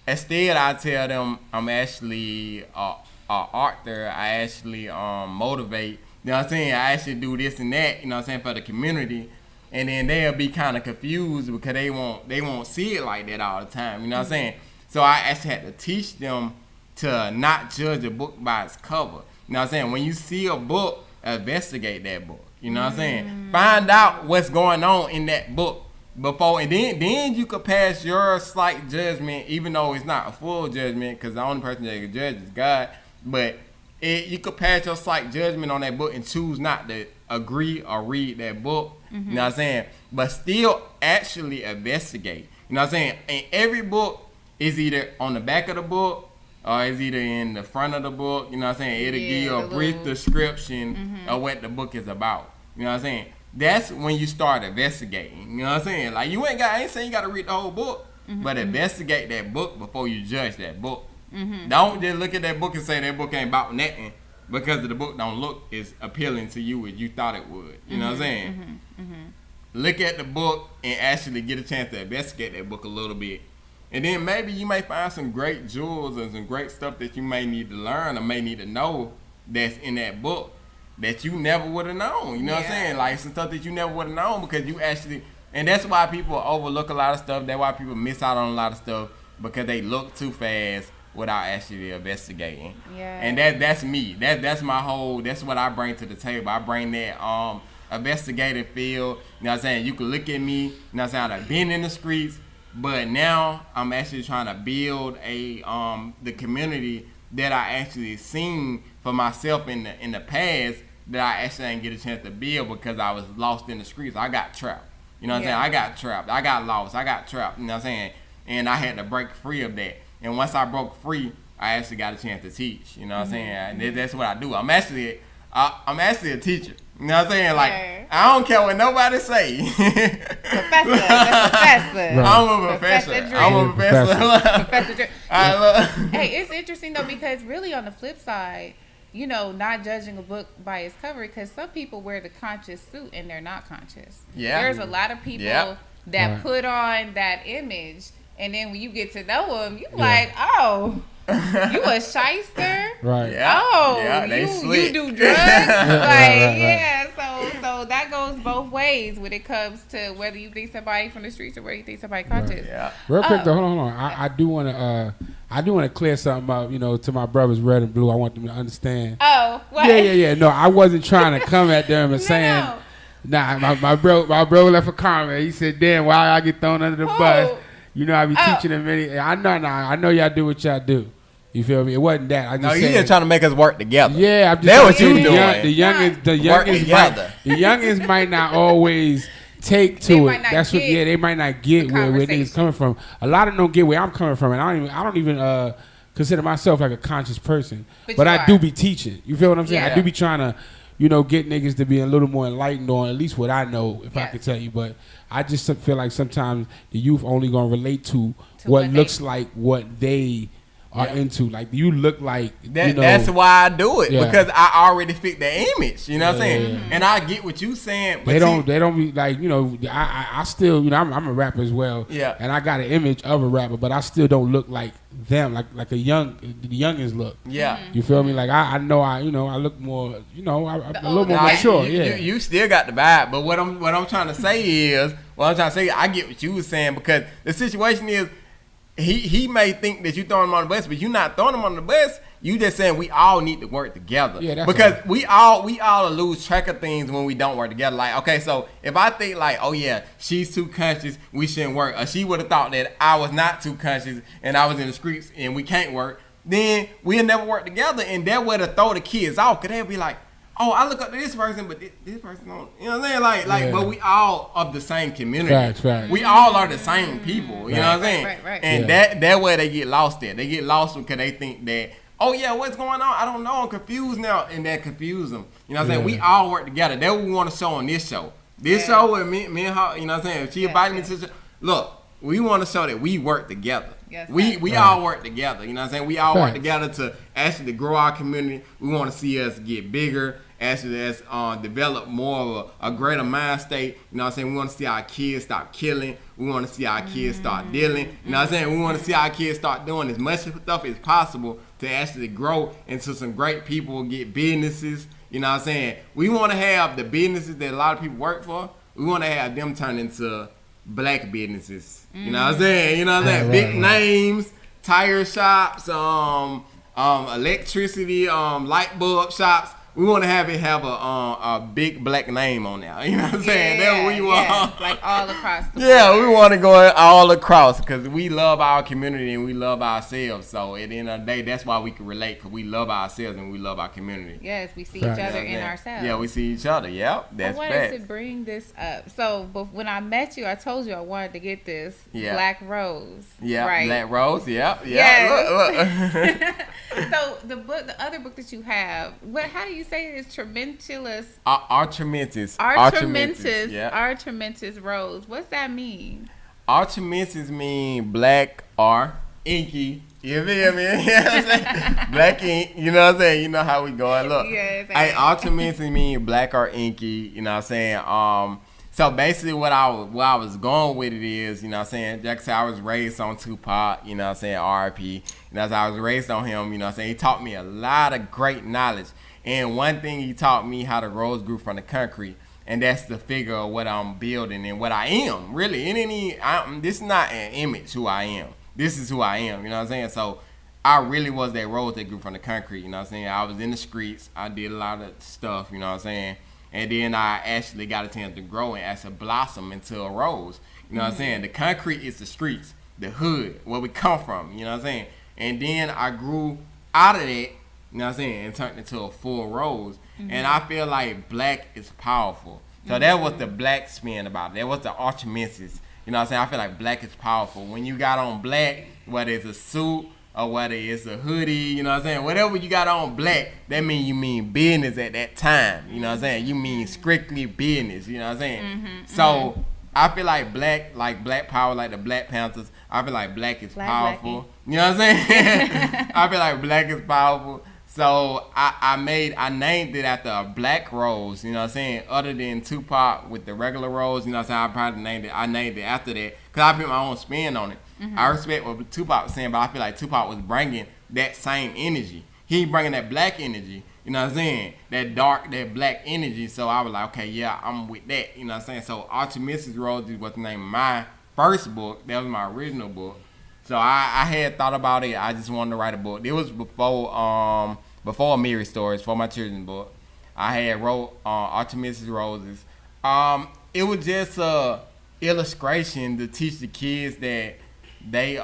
instead, I tell them I'm actually a author. I actually motivate. You know what I'm saying? I actually do this and that, you know what I'm saying, for the community. And then they'll be kind of confused because they won't see it like that all the time. You know what I'm saying? So I actually had to teach them to not judge a book by its cover. You know what I'm saying? When you see a book, investigate that book. You know what I'm saying? Find out what's going on in that book before, and then you could pass your slight judgment, even though it's not a full judgment, because the only person that can judge is God. But you could pass your slight judgment on that book and choose not to agree or read that book. You know what I'm saying? But still actually investigate. You know what I'm saying? And every book is either on the back of the book or it's either in the front of the book. You know what I'm saying? It'll give you a brief description of what the book is about. You know what I'm saying? That's when you start investigating. You know what I'm saying? Like, I ain't saying you got to read the whole book, but investigate that book before you judge that book. Don't just look at that book and say that book ain't about nothing because the book don't look as appealing to you as you thought it would. You know what I'm saying? Look at the book and actually get a chance to investigate that book a little bit. And then maybe you may find some great jewels and some great stuff that you may need to learn or may need to know that's in that book that you never would have known. You know what I'm saying? Like some stuff that you never would have known because you actually, and that's why people overlook a lot of stuff. That's why people miss out on a lot of stuff because they look too fast without actually investigating. Yeah. And that's me. That's my whole, that's what I bring to the table. I bring that investigative feel. You know what I'm saying? You can look at me, you know what I'm saying? I've been in the streets, but now I'm actually trying to build the community that I actually seen for myself in the past that I actually didn't get a chance to build because I was lost in the streets. I got trapped. You know what I'm saying? I got trapped. I got lost. I got trapped. You know what I'm saying? And I had to break free of that. And once I broke free, I actually got a chance to teach. You know what I'm saying? That's what I do. I'm actually a teacher. You know what I'm saying? Like, I don't care what nobody say. Professor. I'm a professor. Professor. Hey, it's interesting though because really on the flip side, you know, not judging a book by its cover, because some people wear the conscious suit and they're not conscious. Yeah. There's a lot of people that put on that image. And then when you get to know them, you like, oh, you a shyster? Right. Yeah. Oh, you do drugs? Right. So that goes both ways when it comes to whether you think somebody from the streets or whether you think somebody conscious. Yeah. Real quick, though, hold on. I do want to clear something up, you know, to my brothers, Red and Blue. I want them to understand. Oh, what? Yeah. No, I wasn't trying to come at them and saying, nah, my bro left a comment. He said, damn, why I get thrown under the bus? You know, I be teaching them many. I know y'all do what y'all do. You feel me? It wasn't that. I just you just trying to make us work together. Yeah, I'm just. That's what you doing. The youngins might not always take to it. That's what. Yeah, they might not get where niggas coming from. A lot of them don't get where I'm coming from, and I don't even consider myself like a conscious person. But I do be teaching. You feel what I'm saying? Yeah. I do be trying to, you know, get niggas to be a little more enlightened on at least what I know, if I could tell you. But I just feel like sometimes the youth only gonna relate to what looks like what they are into. Like, you look like that's why I do it, because I already fit the image. You know what I'm saying? Yeah. And I get what you saying. But they don't be like, I still, I'm a rapper as well. Yeah. And I got an image of a rapper, but I still don't look like them, like the youngins look. Yeah. You feel me? Like I know I look more, a little more mature. You still got the vibe, but what I'm trying to say is, I get what you was saying, because the situation is, he may think that you throwing him on the bus, but you're not throwing him on the bus. You just saying we all need to work together. Yeah, that's because right. we all lose track of things when we don't work together. Like, okay, so if I think like, oh yeah, she's too conscious, we shouldn't work, or she would have thought that I was not too conscious and I was in the streets and we can't work, then we'll never work together, and that would have throw the kids off, because they'll be like, oh, I look up to this person, but this person don't. You know what I'm saying? Like, but we all of the same community. Facts. We all are the same people. You know what I'm saying? Right. And that way they get lost there. They get lost because they think that, oh yeah, what's going on? I don't know. I'm confused now, and that confuse them. You know what I'm saying? We all work together. That's what we want to show on this show. This show with me and her. You know what I'm saying? If she invited me to, look, we want to show that we work together. Yes, we all work together. You know what I'm saying? We all work together to actually grow our community. We want to see us get bigger. Actually, let's develop more of a greater mind state. You know what I'm saying? We want to see our kids stop killing. We want to see our kids start dealing. You know what I'm saying? We want to see our kids start doing as much stuff as possible to actually grow into some great people, get businesses. You know what I'm saying? We want to have the businesses that a lot of people work for. We want to have them turn into black businesses. You know what I'm saying? You know what I'm saying? Big names, tire shops, electricity, light bulb shops. We want to have a big black name on there. You know what I'm saying? That's what we want. Yeah. Like all across the board. We want to go all across, because we love our community and we love ourselves. So at the end of the day, that's why we can relate, because we love ourselves and we love our community. Yes, we see each other in ourselves. Yeah, we see each other. Yep, that's fact. I wanted to bring this up. So when I met you, I told you I wanted to get this Black Rose. Yeah, right? Black Rose. Yeah. Yes. Look. So the other book that you have, how do you say it? Is Trementilous? Artementis. Artementis Rose. What's that mean? Artementis mean black or inky. You feel me? Black ink. You know what I'm saying? You know how we going. Look. Yes. Artementis mean black or inky. You know what I'm saying? So basically what I was going with it is, you know what I'm saying, Jackson, I was raised on Tupac, you know what I'm saying, R.I.P. You know, I was raised on him, you know what I'm saying. He taught me a lot of great knowledge. And one thing he taught me, how the rose grew from the concrete. And that's the figure of what I'm building and what I am, really. This is not an image who I am. This is who I am, you know what I'm saying? So I really was that rose that grew from the concrete, you know what I'm saying? I was in the streets. I did a lot of stuff, you know what I'm saying? And then I actually got a chance to grow and actually blossom into a rose. You know what I'm saying? The concrete is the streets, the hood, where we come from, you know what I'm saying? And then I grew out of that, you know what I'm saying, and turned into a full rose. And I feel like black is powerful. So that was the black spin about it. That was the Archimedes. You know what I'm saying? I feel like black is powerful. When you got on black, whether it's a suit or whether it's a hoodie, you know what I'm saying? Whatever you got on black, that means you mean business at that time. You know what I'm saying? You mean strictly business, you know what I'm saying? So I feel like black power, like the Black Panthers, I feel like black is powerful. You know what I'm saying? I feel like black is powerful. So I named it after a black rose, you know what I'm saying? Other than Tupac with the regular rose, you know what I'm saying? I named it after that because I put my own spin on it. I respect what Tupac was saying, but I feel like Tupac was bringing that same energy. He bringing that black energy, you know what I'm saying? That dark, that black energy. So I was like, okay, yeah, I'm with that, you know what I'm saying? So Artemis Rose was the name of my first book. That was my original book. So I had thought about it. I just wanted to write a book. It was before Amiri stories, for my children's book. I had wrote Artemis Roses. It was just a illustration to teach the kids that they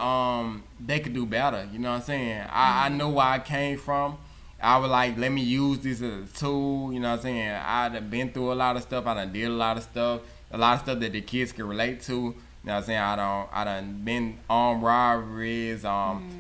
could do better. You know what I'm saying? I know where I came from. I was like, let me use this as a tool. You know what I'm saying? I done been through a lot of stuff. I done did a lot of stuff that the kids can relate to. You know what I'm saying? I done been on robberies,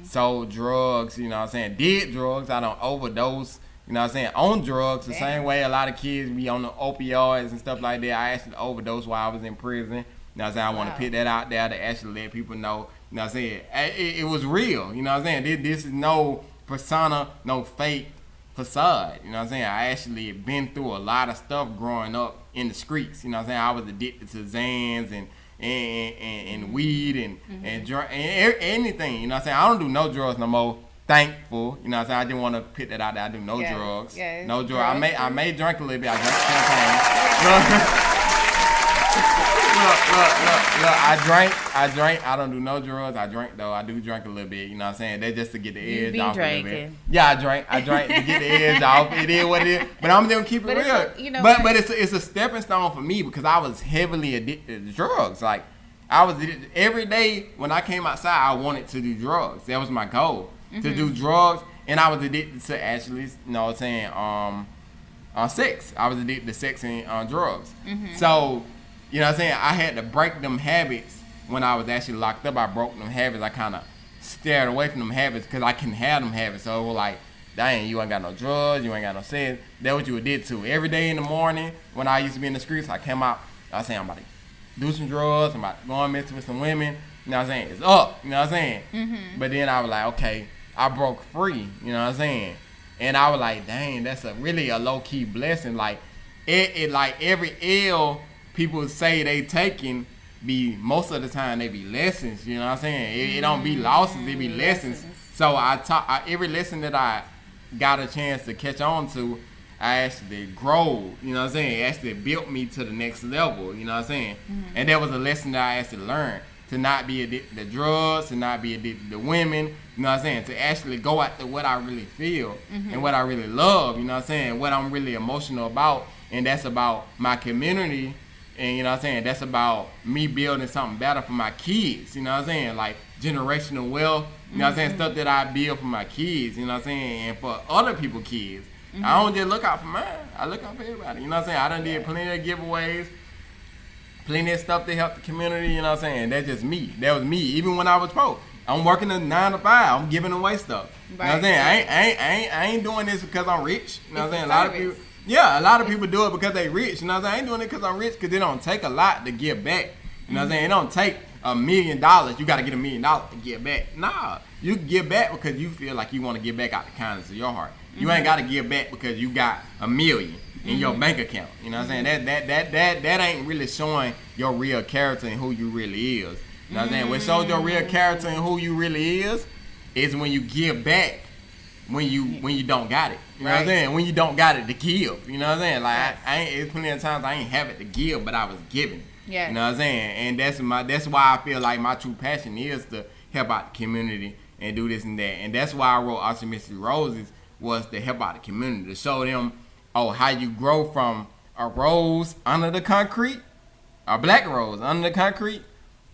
sold drugs, you know what I'm saying? Did drugs, I done overdose, you know what I'm saying? On drugs, the same way a lot of kids be on the opioids and stuff like that. I actually overdosed while I was in prison. You know what I'm saying? I want to put that out there to actually let people know You know what I'm saying? It was real. You know what I'm saying? This is no persona, no fake facade. You know what I'm saying? I actually been through a lot of stuff growing up in the streets. You know what I'm saying? I was addicted to Zans and weed and drug and anything. You know what I'm saying? I don't do no drugs no more. Thankful. You know what I'm saying? I didn't want to put that out there. I do no drugs. Yes. No drugs. I may drink a little bit. I drink champagne. Look, I drink. I don't do no drugs. I drink though. I do drink a little bit. You know what I'm saying? That's just to get the edge off a little bit. Yeah, I drink to get the edge off. It is what it is. But I'm gonna keep it real. But it's a stepping stone for me because I was heavily addicted to drugs. Like I was every day when I came outside, I wanted to do drugs. That was my goal to do drugs, and I was addicted to actually, you know what I'm saying, sex. I was addicted to sex and drugs. So. You know what I'm saying? I had to break them habits when I was actually locked up. I broke them habits. I kind of steered away from them habits because I couldn't have them habits. So it was like, dang, you ain't got no drugs, you ain't got no sex. That's what you did too. Every day in the morning when I used to be in the streets, I came out, I was saying, I'm about to do some drugs, I'm about to go and mess with some women. You know what I'm saying? It's up. You know what I'm saying? But then I was like, okay, I broke free. You know what I'm saying? And I was like, dang, that's really a low-key blessing. Like, it like every L people say they taking be most of the time they be lessons, you know what I'm saying? It don't be losses, it be lessons. So every lesson that I got a chance to catch on to, I actually grow, you know what I'm saying? It actually built me to the next level, you know what I'm saying? And that was a lesson that I actually learned, to not be addicted to drugs, to not be addicted to women, you know what I'm saying? To actually go after what I really feel and what I really love, you know what I'm saying? What I'm really emotional about, and that's about my community. And you know what I'm saying, that's about me building something better for my kids, you know what I'm saying, like generational wealth, you know what I'm saying, stuff that I build for my kids, you know what I'm saying, and for other people's kids. I don't just look out for mine, I look out for everybody, you know what I'm saying. I done did plenty of giveaways, plenty of stuff to help the community, you know what I'm saying. That's just me. That was me, even when I was broke. I'm working a 9 to 5, I'm giving away stuff, you know what I'm saying. I ain't doing this because I'm rich, you know what I'm saying. A lot of people do it because they rich. You know what I'm saying? I ain't doing it because I'm rich, because it don't take a lot to give back. You know what I'm saying? It don't take $1 million. You got to get $1 million to give back. Nah, you give back because you feel like you want to give back out the kindness of your heart. You ain't got to give back because you got $1 million in your bank account. You know what I'm saying? That ain't really showing your real character and who you really is. You know what I'm saying? What shows your real character and who you really is when you give back when you don't got it. You know what I'm saying? When you don't got it to give. You know what I'm saying? Like it's plenty of times I ain't have it to give, but I was giving. Yeah. You know what I'm saying? And that's why I feel like my true passion is to help out the community and do this and that. And that's why I wrote Optimistic Roses, was to help out the community, to show them how you grow from a rose under the concrete, a black rose under the concrete,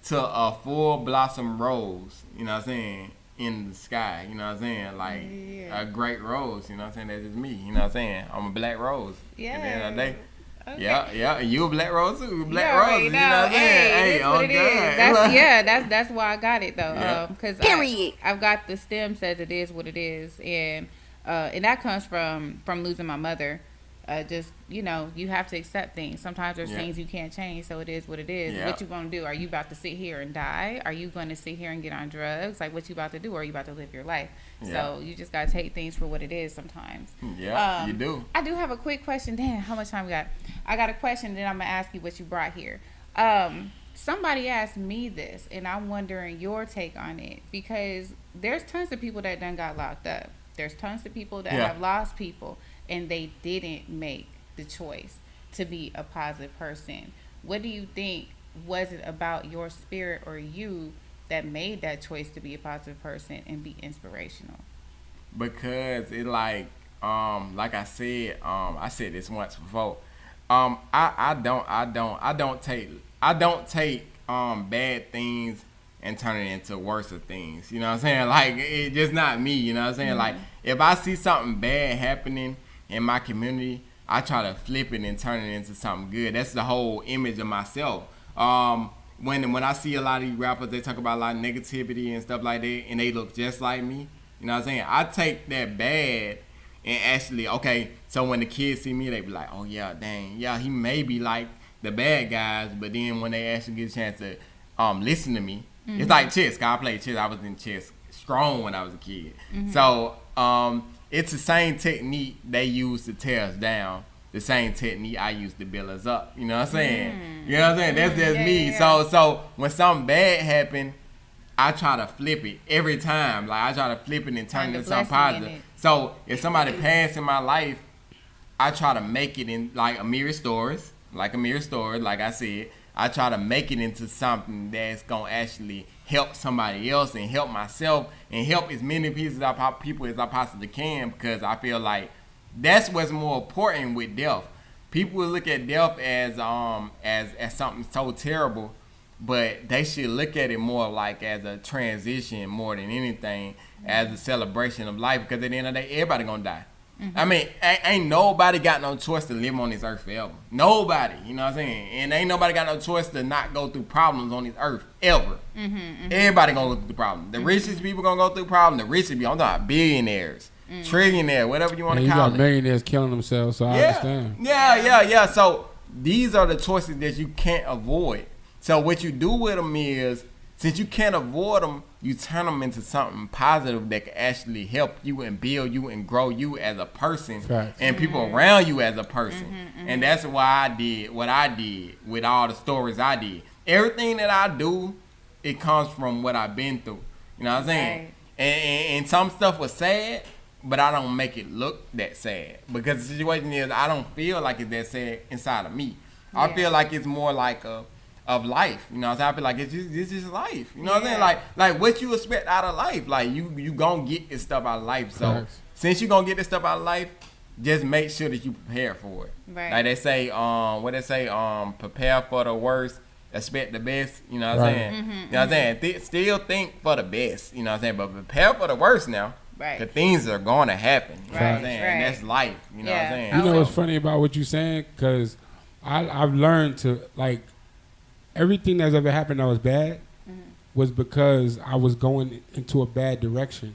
to a full blossom rose. You know what I'm saying? In the sky, you know what I'm saying? Like a great rose, you know what I'm saying? That's just me, you know what I'm saying? I'm a black rose. Yeah. At the end of the day. Okay. Yeah. And you a black rose too. Black rose, you know what I'm saying? That's why I got it though. Because I've got the stem says it is what it is, and that comes from losing my mother. Just, you know, you have to accept things. Sometimes there's things you can't change, so it is what it is. What you gonna do? Are you about to sit here and die? Are you going to sit here and get on drugs? Like, what you about to do? Or are you about to live your life? So you just gotta take things for what it is sometimes. You do. I do have a quick question. Damn, how much time we got? I got a question, then I'm gonna ask you what you brought here. Somebody asked me this, and I'm wondering your take on it, because there's tons of people that done got locked up. There's tons of people that have lost people, and they didn't make the choice to be a positive person. What do you think? Was it about your spirit or you that made that choice to be a positive person and be inspirational? Because it like I said, I said this once before. I don't take bad things and turn it into worse of things. You know what I'm saying? Like, it's just not me. You know what I'm saying? Like, if I see something bad happening in my community, I try to flip it and turn it into something good. That's the whole image of myself. When I see a lot of these rappers, they talk about a lot of negativity and stuff like that, and they look just like me. You know what I'm saying? I take that bad and actually, okay, so when the kids see me, they be like, oh, yeah, dang, yeah, he may be like the bad guys, but then when they actually get a chance to listen to me, It's like chess. 'Cause I played chess. I was in chess strong when I was a kid. So it's the same technique they use to tear us down. The same technique I use to build us up. You know what I'm saying? You know what I'm saying? That's just me. Yeah. So when something bad happened, I try to flip it every time. Like I try to flip it and turn it into something positive. So if somebody passed in my life, I try to make it in like Amiri stories. Like I said, I try to make it into something that's gonna actually help somebody else and help myself and help as many people as I possibly can, because I feel like that's what's more important with death. People will look at death as something so terrible, but they should look at it more like as a transition more than anything, as a celebration of life, because at the end of the day, everybody gonna die. I mean, ain't nobody got no choice to live on this earth forever. Nobody, you know what I'm saying? And ain't nobody got no choice to not go through problems on this earth ever. Everybody gonna go through problems. The richest people gonna go through problems. The richest people, I'm talking about billionaires, trillionaire, whatever you want to call it. You got millionaires killing themselves, so I understand. Yeah. So these are the choices that you can't avoid. So what you do with them is, since you can't avoid them, you turn them into something positive that can actually help you and build you and grow you as a person. Facts. And people around you as a person. And that's why I did what I did with all the stories I did. Everything that I do, it comes from what I've been through. You know what I'm saying? Right. And some stuff was sad, but I don't make it look that sad, because the situation is I don't feel like it's that sad inside of me. Yeah. I feel like it's more like of life, you know what I'm saying? I feel like it's just life, you know what I'm saying? Like what you expect out of life, like you gonna get this stuff out of life. So since you gonna get this stuff out of life, just make sure that you prepare for it. Right. Like they say, prepare for the worst, expect the best. You know what I'm saying? You know what I'm saying? Still think for the best. You know what I'm saying? But prepare for the worst now. Right. Because things are going to happen. You know what I'm saying? And that's life. You know what I'm saying? You know what's funny about what you're saying? Because I've learned to, like, everything that's ever happened that was bad was because I was going into a bad direction.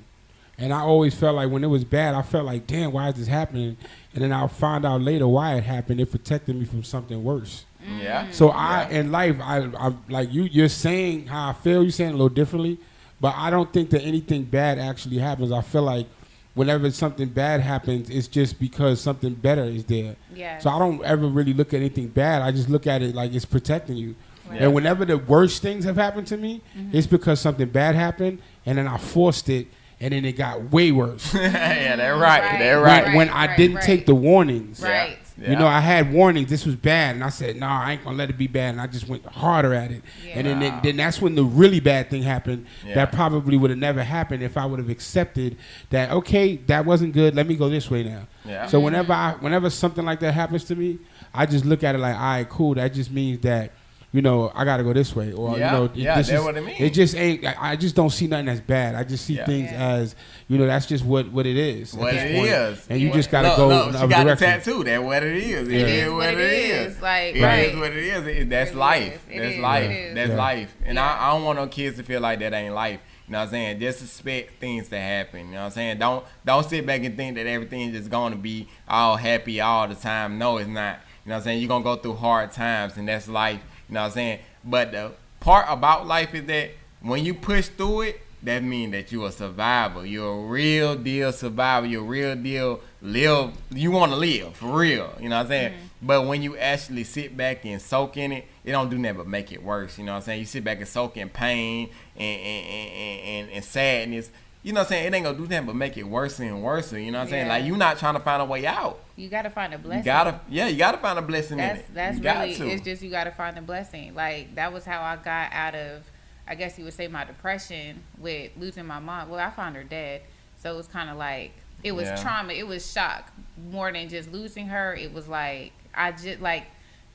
And I always felt like when it was bad, I felt like, damn, why is this happening? And then I'll find out later why it happened. It protected me from something worse. Yeah. So in life, I like you're saying how I feel. You're saying it a little differently, but I don't think that anything bad actually happens. I feel like whenever something bad happens, it's just because something better is there. Yeah. So I don't ever really look at anything bad. I just look at it like it's protecting you. Yeah. And whenever the worst things have happened to me, it's because something bad happened, and then I forced it, and then it got way worse. Yeah, they're right. They're right. When I didn't take the warnings. Right. Yeah. You know, I had warnings. This was bad, and I said, "No, I ain't gonna let it be bad." And I just went harder at it, and then that's when the really bad thing happened. Yeah. That probably would have never happened if I would have accepted that. Okay, that wasn't good. Let me go this way now. Yeah. So whenever something like that happens to me, I just look at it like, all right, cool. That just means that, you know, I got to go this way. Or, you know, that's what it means. It just ain't, I just don't see nothing as bad. I just see things as, you know, that's just what it is. What it is. And you just got to go in another direction. She got the tattoo. That's what it is. It is what it is. Like, it is what it is. That's life. That's life. That's life. And I don't want no kids to feel like that ain't life. You know what I'm saying? Just expect things to happen. You know what I'm saying? Don't sit back and think that everything is just going to be all happy all the time. No, it's not. You know what I'm saying? You're going to go through hard times, and that's life. You know what I'm saying? But the part about life is that when you push through it, that means that you're a survivor. You're a real deal survivor. You're a real deal live. You want to live for real. You know what I'm saying? But when you actually sit back and soak in it, it don't do nothing but make it worse. You know what I'm saying? You sit back and soak in pain and sadness. You know what I'm saying? It ain't gonna do nothing but make it worse and worse. You know what I'm saying? Like, you're not trying to find a way out. You gotta find a blessing. You gotta find a blessing in it. That's really, it's just you gotta find a blessing. Like, that was how I got out of, I guess you would say, my depression with losing my mom. Well, I found her dead. So it was kind of like, it was trauma. It was shock more than just losing her. It was like,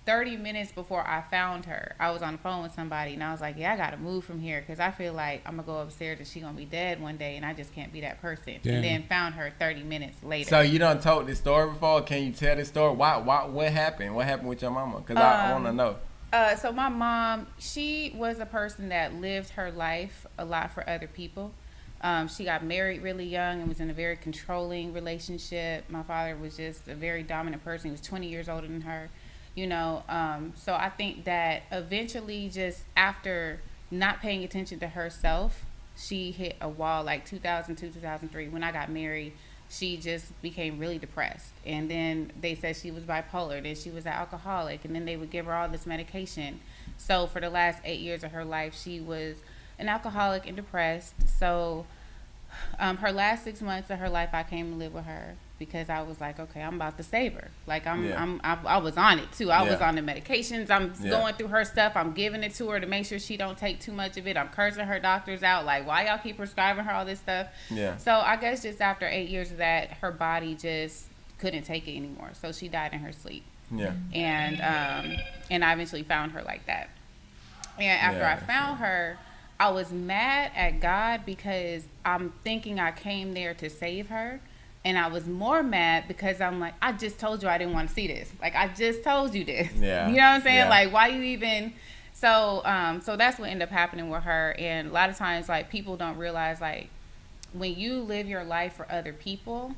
30 minutes before I found her, I was on the phone with somebody, and I was like, I gotta move from here, because I feel like I'm gonna go upstairs and she's gonna be dead one day, and I just can't be that person. Damn. And then found her 30 minutes later. So you done told this story before? Can you tell this story? What happened? What happened with your mama? Because I want to know. So my mom, she was a person that lived her life a lot for other people. She got married really young and was in a very controlling relationship. My father was just a very dominant person. He was 20 years older than her. You know, so I think that eventually, just after not paying attention to herself, she hit a wall like 2002, 2003. When I got married, she just became really depressed. And then they said she was bipolar. Then she was an alcoholic. And then they would give her all this medication. So for the last 8 years of her life, she was an alcoholic and depressed. So her last 6 months of her life, I came to live with her because I was like, okay, I'm about to save her. Like I was on it too. I was on the medications. I'm going through her stuff. I'm giving it to her to make sure she don't take too much of it. I'm cursing her doctors out. Like, why y'all keep prescribing her all this stuff? Yeah. So I guess just after 8 years of that, her body just couldn't take it anymore. So she died in her sleep. Yeah. And I eventually found her like that. And after I found her, I was mad at God because I'm thinking I came there to save her. And I was more mad because I'm like, I just told you I didn't want to see this. Like, I just told you this. Yeah. You know what I'm saying? Yeah. Like, why you even... So that's what ended up happening with her. And a lot of times, like, people don't realize, like, when you live your life for other people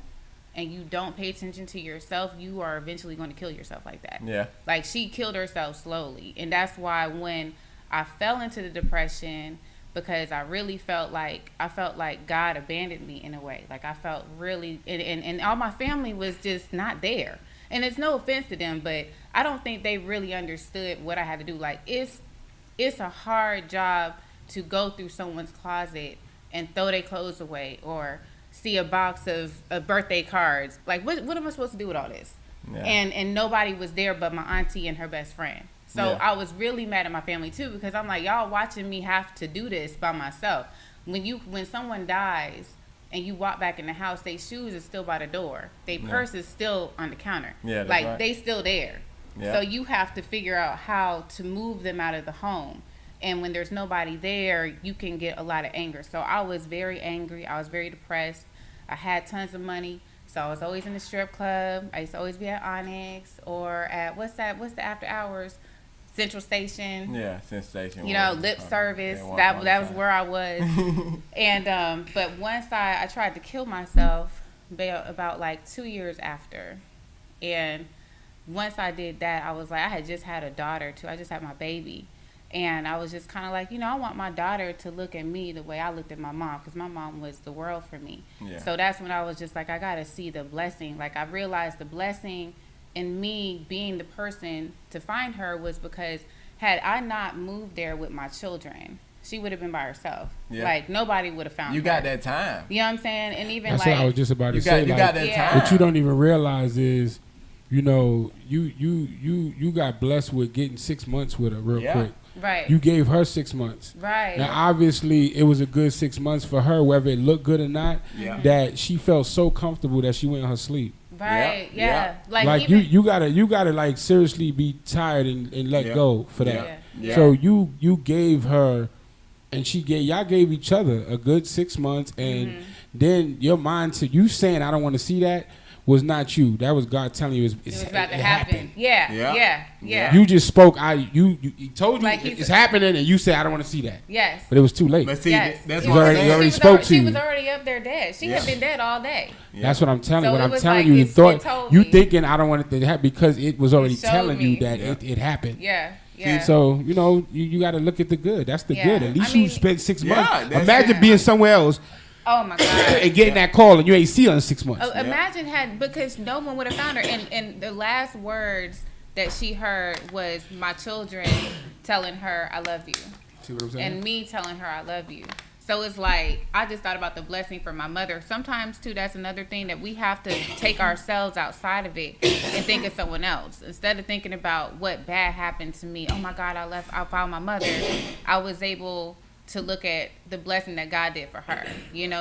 and you don't pay attention to yourself, you are eventually going to kill yourself like that. Yeah. Like, she killed herself slowly. And that's why when I fell into the depression... because I really felt like God abandoned me in a way. Like I felt really, and all my family was just not there. And it's no offense to them, but I don't think they really understood what I had to do. Like it's a hard job to go through someone's closet and throw their clothes away or see a box of birthday cards. Like what am I supposed to do with all this? Yeah. And nobody was there but my auntie and her best friend. So I was really mad at my family too because I'm like, y'all watching me have to do this by myself. When someone dies and you walk back in the house, their shoes is still by the door. Their purse is still on the counter. Yeah, like right. They still there. Yeah. So you have to figure out how to move them out of the home. And when there's nobody there, you can get a lot of anger. So I was very angry. I was very depressed. I had tons of money. So I was always in the strip club. I used to always be at Onyx or at what's the after hours? Central Station. Yeah, Central Station. You know, lip service. That was where I was. And but once I tried to kill myself about like 2 years after. And once I did that, I was like, I had just had a daughter too. I just had my baby. And I was just kind of like, I want my daughter to look at me the way I looked at my mom because my mom was the world for me. Yeah. So that's when I was just like, I got to see the blessing. Like I realized the blessing and me being the person to find her was because had I not moved there with my children, she would have been by herself. Yeah. Like nobody would have found her. You got that time. You know what I'm saying? And even that's what I was just about to say. You got that time. What you don't even realize is, you got blessed with getting 6 months with her real quick. Right. You gave her 6 months. Right. Now, obviously, it was a good 6 months for her, whether it looked good or not, that she felt so comfortable that she went in her sleep. Right. Yeah. Like you gotta like seriously be tired and let go for that. Yeah. So you gave her, and y'all gave each other a good 6 months, and then your mind to you saying I don't want to see that was not you. That was God telling you it was about to happen. Yeah. You just spoke. He told you like it's happening, and you said I don't want to see that. Yes. But it was too late. But see, that's what he already spoke to you. She was already up there dead. She had been dead all day. Yeah. That's what I'm telling you. So what I'm telling you, you thinking I don't want it to happen because it was already telling you that it happened. Yeah. Yeah. So, you got to look at the good. That's the good. At least you spent 6 months. Imagine being somewhere else. Oh my God! And getting that call and you ain't see her in 6 months. Imagine because no one would have found her. And the last words that she heard was my children telling her I love you. See what I'm saying? And me telling her I love you. So it's like I just thought about the blessing for my mother. Sometimes too, that's another thing that we have to take ourselves outside of it and think of someone else instead of thinking about what bad happened to me. Oh my God, I found my mother. I was able to look at the blessing that God did for her.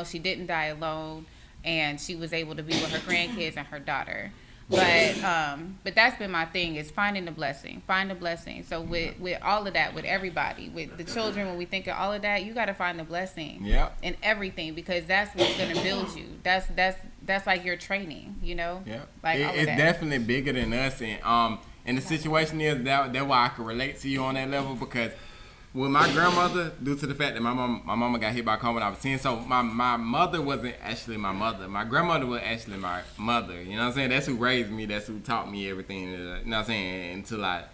She didn't die alone, and she was able to be with her grandkids and her daughter. But that's been my thing is finding the blessing. Find the blessing. So with all of that, with everybody, with the children, when we think of all of that, you got to find the blessing in everything because that's what's going to build you. That's like your training, Yeah. Like it's definitely bigger than us, and the situation is that's why I can relate to you on that level because. With my grandmother, due to the fact that my mama got hit by a car when I was 10, so my mother wasn't actually my mother. My grandmother was actually my mother. You know what I'm saying? That's who raised me. That's who taught me everything. You know what I'm saying?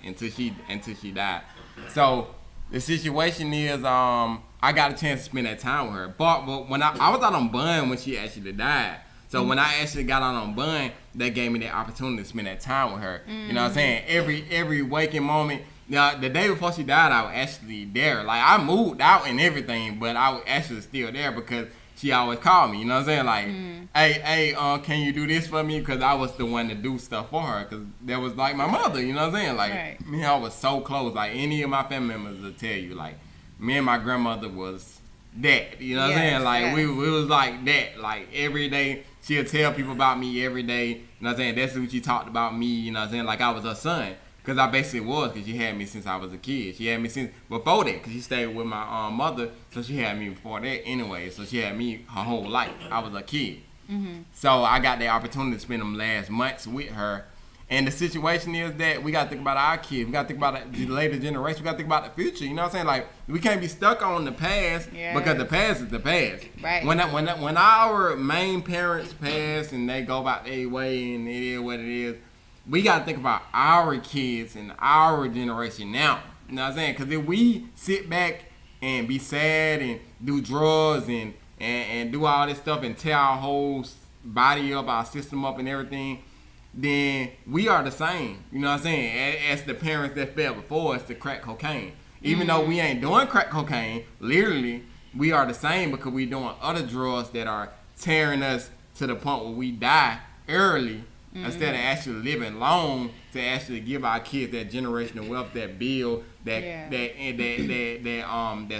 Until she died. So the situation is, I got a chance to spend that time with her. But when I was out on bond when she actually died. So when I actually got out on bond, that gave me the opportunity to spend that time with her. You know what I'm saying? Every waking moment. Now, the day before she died, I was actually there. Like, I moved out and everything, but I was actually still there because she always called me. You know what I'm saying? Like, hey, can you do this for me? Because I was the one to do stuff for her. Because that was like my mother. You know what I'm saying? Like, me and her was so close. Like, any of my family members will tell you, like, me and my grandmother was that. You know what I'm saying? Like, we was like that. Like, every day, she'll tell people about me every day. You know what I'm saying? That's what she talked about me. You know what I'm saying? Like, I was her son. Because I basically was, because she had me since I was a kid. She had me since before that, because she stayed with my mother, so she had me before that anyway. So she had me her whole life. I was a kid. So I got the opportunity to spend them last months with her. And the situation is that we got to think about our kids. We got to think about the later generation. We got to think about the future. You know what I'm saying? Like, we can't be stuck on the past because the past is the past. Right. When our main parents pass and they go about their way and it is what it is, we got to think about our kids and our generation now. You know what I'm saying? Because if we sit back and be sad and do drugs and do all this stuff and tear our whole body up, our system up and everything, then we are the same. You know what I'm saying? As the parents that fell before us to crack cocaine. Even though we ain't doing crack cocaine, literally, we are the same because we doing other drugs that are tearing us to the point where we die early. Instead of actually living long to actually give our kids that generational wealth, that build, that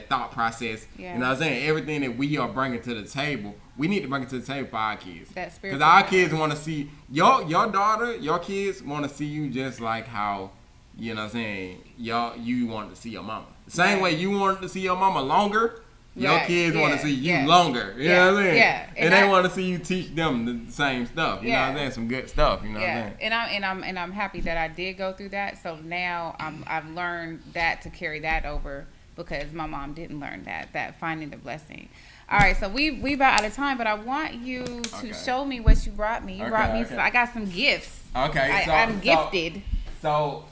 thought process. You know what I'm saying? Everything that we are bringing to the table, we need to bring it to the table for our kids. Because our kids want to see your daughter, your kids want to see you just like how, you know what I'm saying, you want to see your mama. The same way you wanted to see your mama longer. Your kids want to see you longer. You know what I'm saying? Yeah. And they want to see you teach them the same stuff. You know what I'm saying? Some good stuff. You know what I'm saying? And I'm happy that I did go through that. So now I've learned that to carry that over because my mom didn't learn that finding the blessing. All right, so we about out of time, but I want you to show me what you brought me. You brought me some, I got some gifts. Okay. I'm gifted. So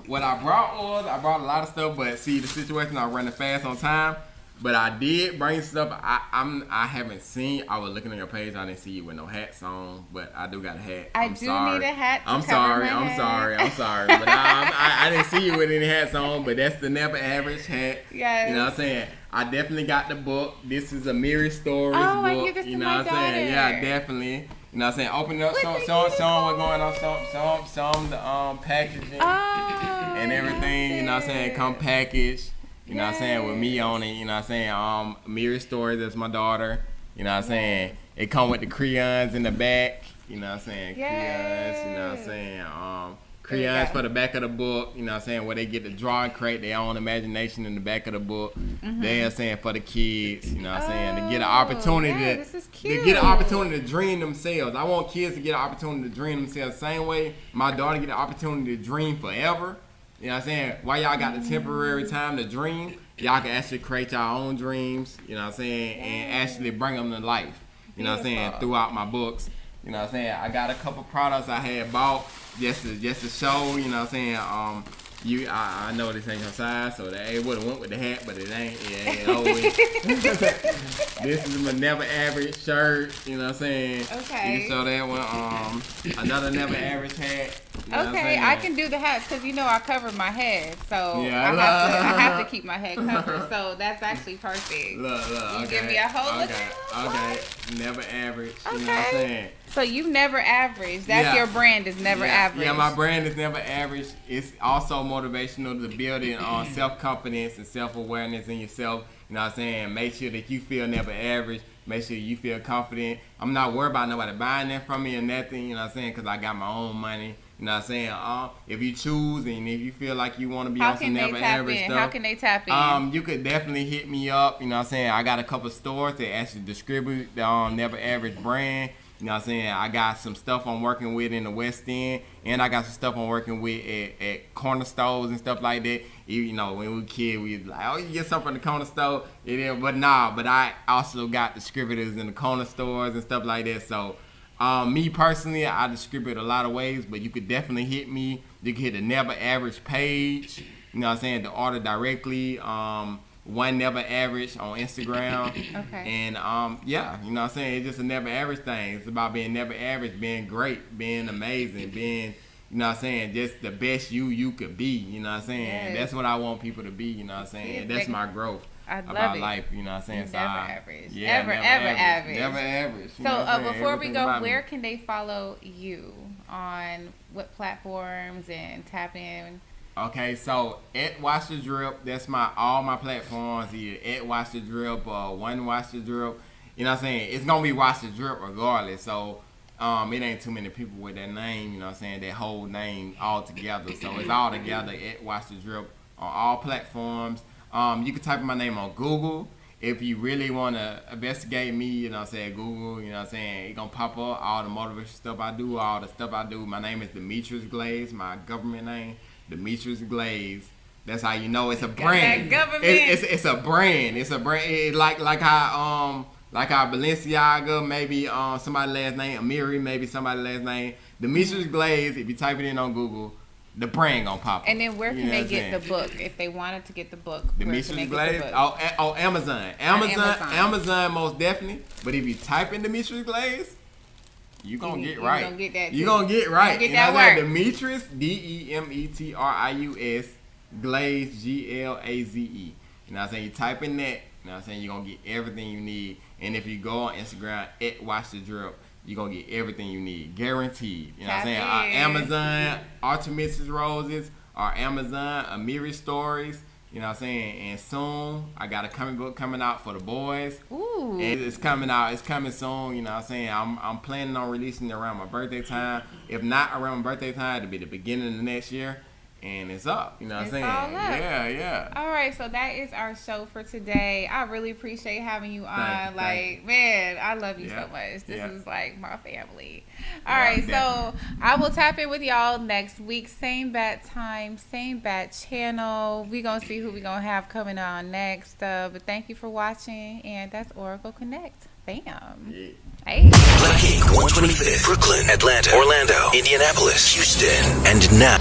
what I brought a lot of stuff, but see the situation, I'm running fast on time. But I did bring stuff. I haven't seen. I was looking at your page. I didn't see you with no hats on, but I do got a hat. I do need a hat. I'm sorry. But I didn't see you with any hats on. But that's the Never Average hat. Yes. You know what I'm saying? I definitely got the book. This is Amiri Stories book. I give this to my daughter. Saying? Yeah, definitely. You know what I'm saying? Open it up. Show them what's going on. Show them the packaging and everything. You know what I'm saying? Come packaged. You know what I'm saying? With me on it, you know what I'm saying? Amiri Stories, that's my daughter. You know what I'm saying? It come with the crayons in the back. You know what I'm saying? Crayons, you know what I'm saying? Crayons for the back of the book. You know what I'm saying? Where they get to draw and create their own imagination in the back of the book. They're saying for the kids, you know what I'm saying? To get an opportunity to get an opportunity to dream themselves. I want kids to get an opportunity to dream themselves the same way my daughter get an opportunity to dream forever. You know what I'm saying? While y'all got the temporary time to dream, y'all can actually create your own dreams, you know what I'm saying, and actually bring them to life, you know what I'm saying, throughout my books. You know what I'm saying? I got a couple products I had bought just to show, you know what I'm saying, I know this ain't your size, so it would have went with the hat, but it ain't. This is my Never Average shirt, you know what I'm saying? Okay. You can show that one. Another Never Average hat. You know okay, I can do the hats because I cover my head, so I have to keep my head covered. So that's actually perfect. Look. Give me a whole look. Okay. Never Average. You know what I'm saying? So you never average. That's your brand is never average. Yeah, my brand is Never Average. It's also motivational to building on self-confidence and self-awareness in yourself. You know what I'm saying? Make sure that you feel never average. Make sure you feel confident. I'm not worried about nobody buying that from me or nothing. You know what I'm saying? Because I got my own money. You know what I'm saying? If you choose and if you feel like you want to be on some Never Average stuff. How can they tap in? You could definitely hit me up. You know what I'm saying? I got a couple stores that actually distribute the Never Average brand. You know what I'm saying? I got some stuff I'm working with in the West End, and I got some stuff I'm working with at corner stores and stuff like that. You know, when we were kids, we was like, oh, you get something from the corner store. But I also got distributors in the corner stores and stuff like that. So, me personally, I distribute a lot of ways, but you could definitely hit me. You can hit the Never Average page. You You know what I'm saying? To order directly. One Never Average on Instagram. Okay. And yeah, you know what I'm saying? It's just a never average thing. It's about being never average, being great, being amazing, being, you know what I'm saying, just the best you could be, you know what I'm saying? Yes. That's what I want people to be, you know what I'm saying? That's my growth about life, you know what I'm saying? Never average. Yeah, Ever average. Never average. So before we go, where can they follow you? On what platforms and tap in? Okay, so at Watch the Drip, that's all my platforms, either at Watch the Drip or One Watch the Drip. You know what I'm saying? It's gonna be Watch the Drip regardless. So it ain't too many people with that name, you know what I'm saying, that whole name all together. So it's all together at Watch the Drip on all platforms. You can type in my name on Google. If you really want to investigate me, you know what I'm saying, Google, you know what I'm saying, it's going to pop up all the motivational stuff I do, all the stuff I do. My name is Demetrius Glaze, my government name. Demetrius Glaze. That's how you know it's a brand. It's a brand. It's a brand. It, like how Balenciaga, maybe somebody last name Amiri, maybe somebody last name Demetrius Glaze. If you type it in on Google, the brand gonna pop up. And then where can they get the book if they wanted to get the book? Demetrius Glaze. Oh, Amazon. Amazon most definitely. But if you type in Demetrius Glaze, you gonna get right. You gonna get right. Get that work. Demetrius, Demetrius Glaze, Glaze. You know what I'm saying? You type in that. You know what I'm saying? You're gonna get everything you need. And if you go on Instagram at Watch the Drip, you're gonna get everything you need, guaranteed. You know what I'm saying? Our Amazon Artemis Roses, our Amazon Amiri Stories. You know what I'm saying? And soon, I got a comic book coming out for the boys. Ooh. And it's coming out. It's coming soon. You know what I'm saying? I'm planning on releasing it around my birthday time. If not around my birthday time, it'll be the beginning of the next year. And it's up. You know what I'm saying? Yeah. All right. So that is our show for today. I really appreciate having you on. Man, I love you so much. This is like my family. All right. Definitely. So I will tap in with y'all next week. Same bat time, same bat channel. We're going to see who we're going to have coming on next. But thank you for watching. And that's Oracle Connect. Bam. Yeah. Hey. Black Ink 125th, Brooklyn, Atlanta, Orlando, Indianapolis, Houston, and now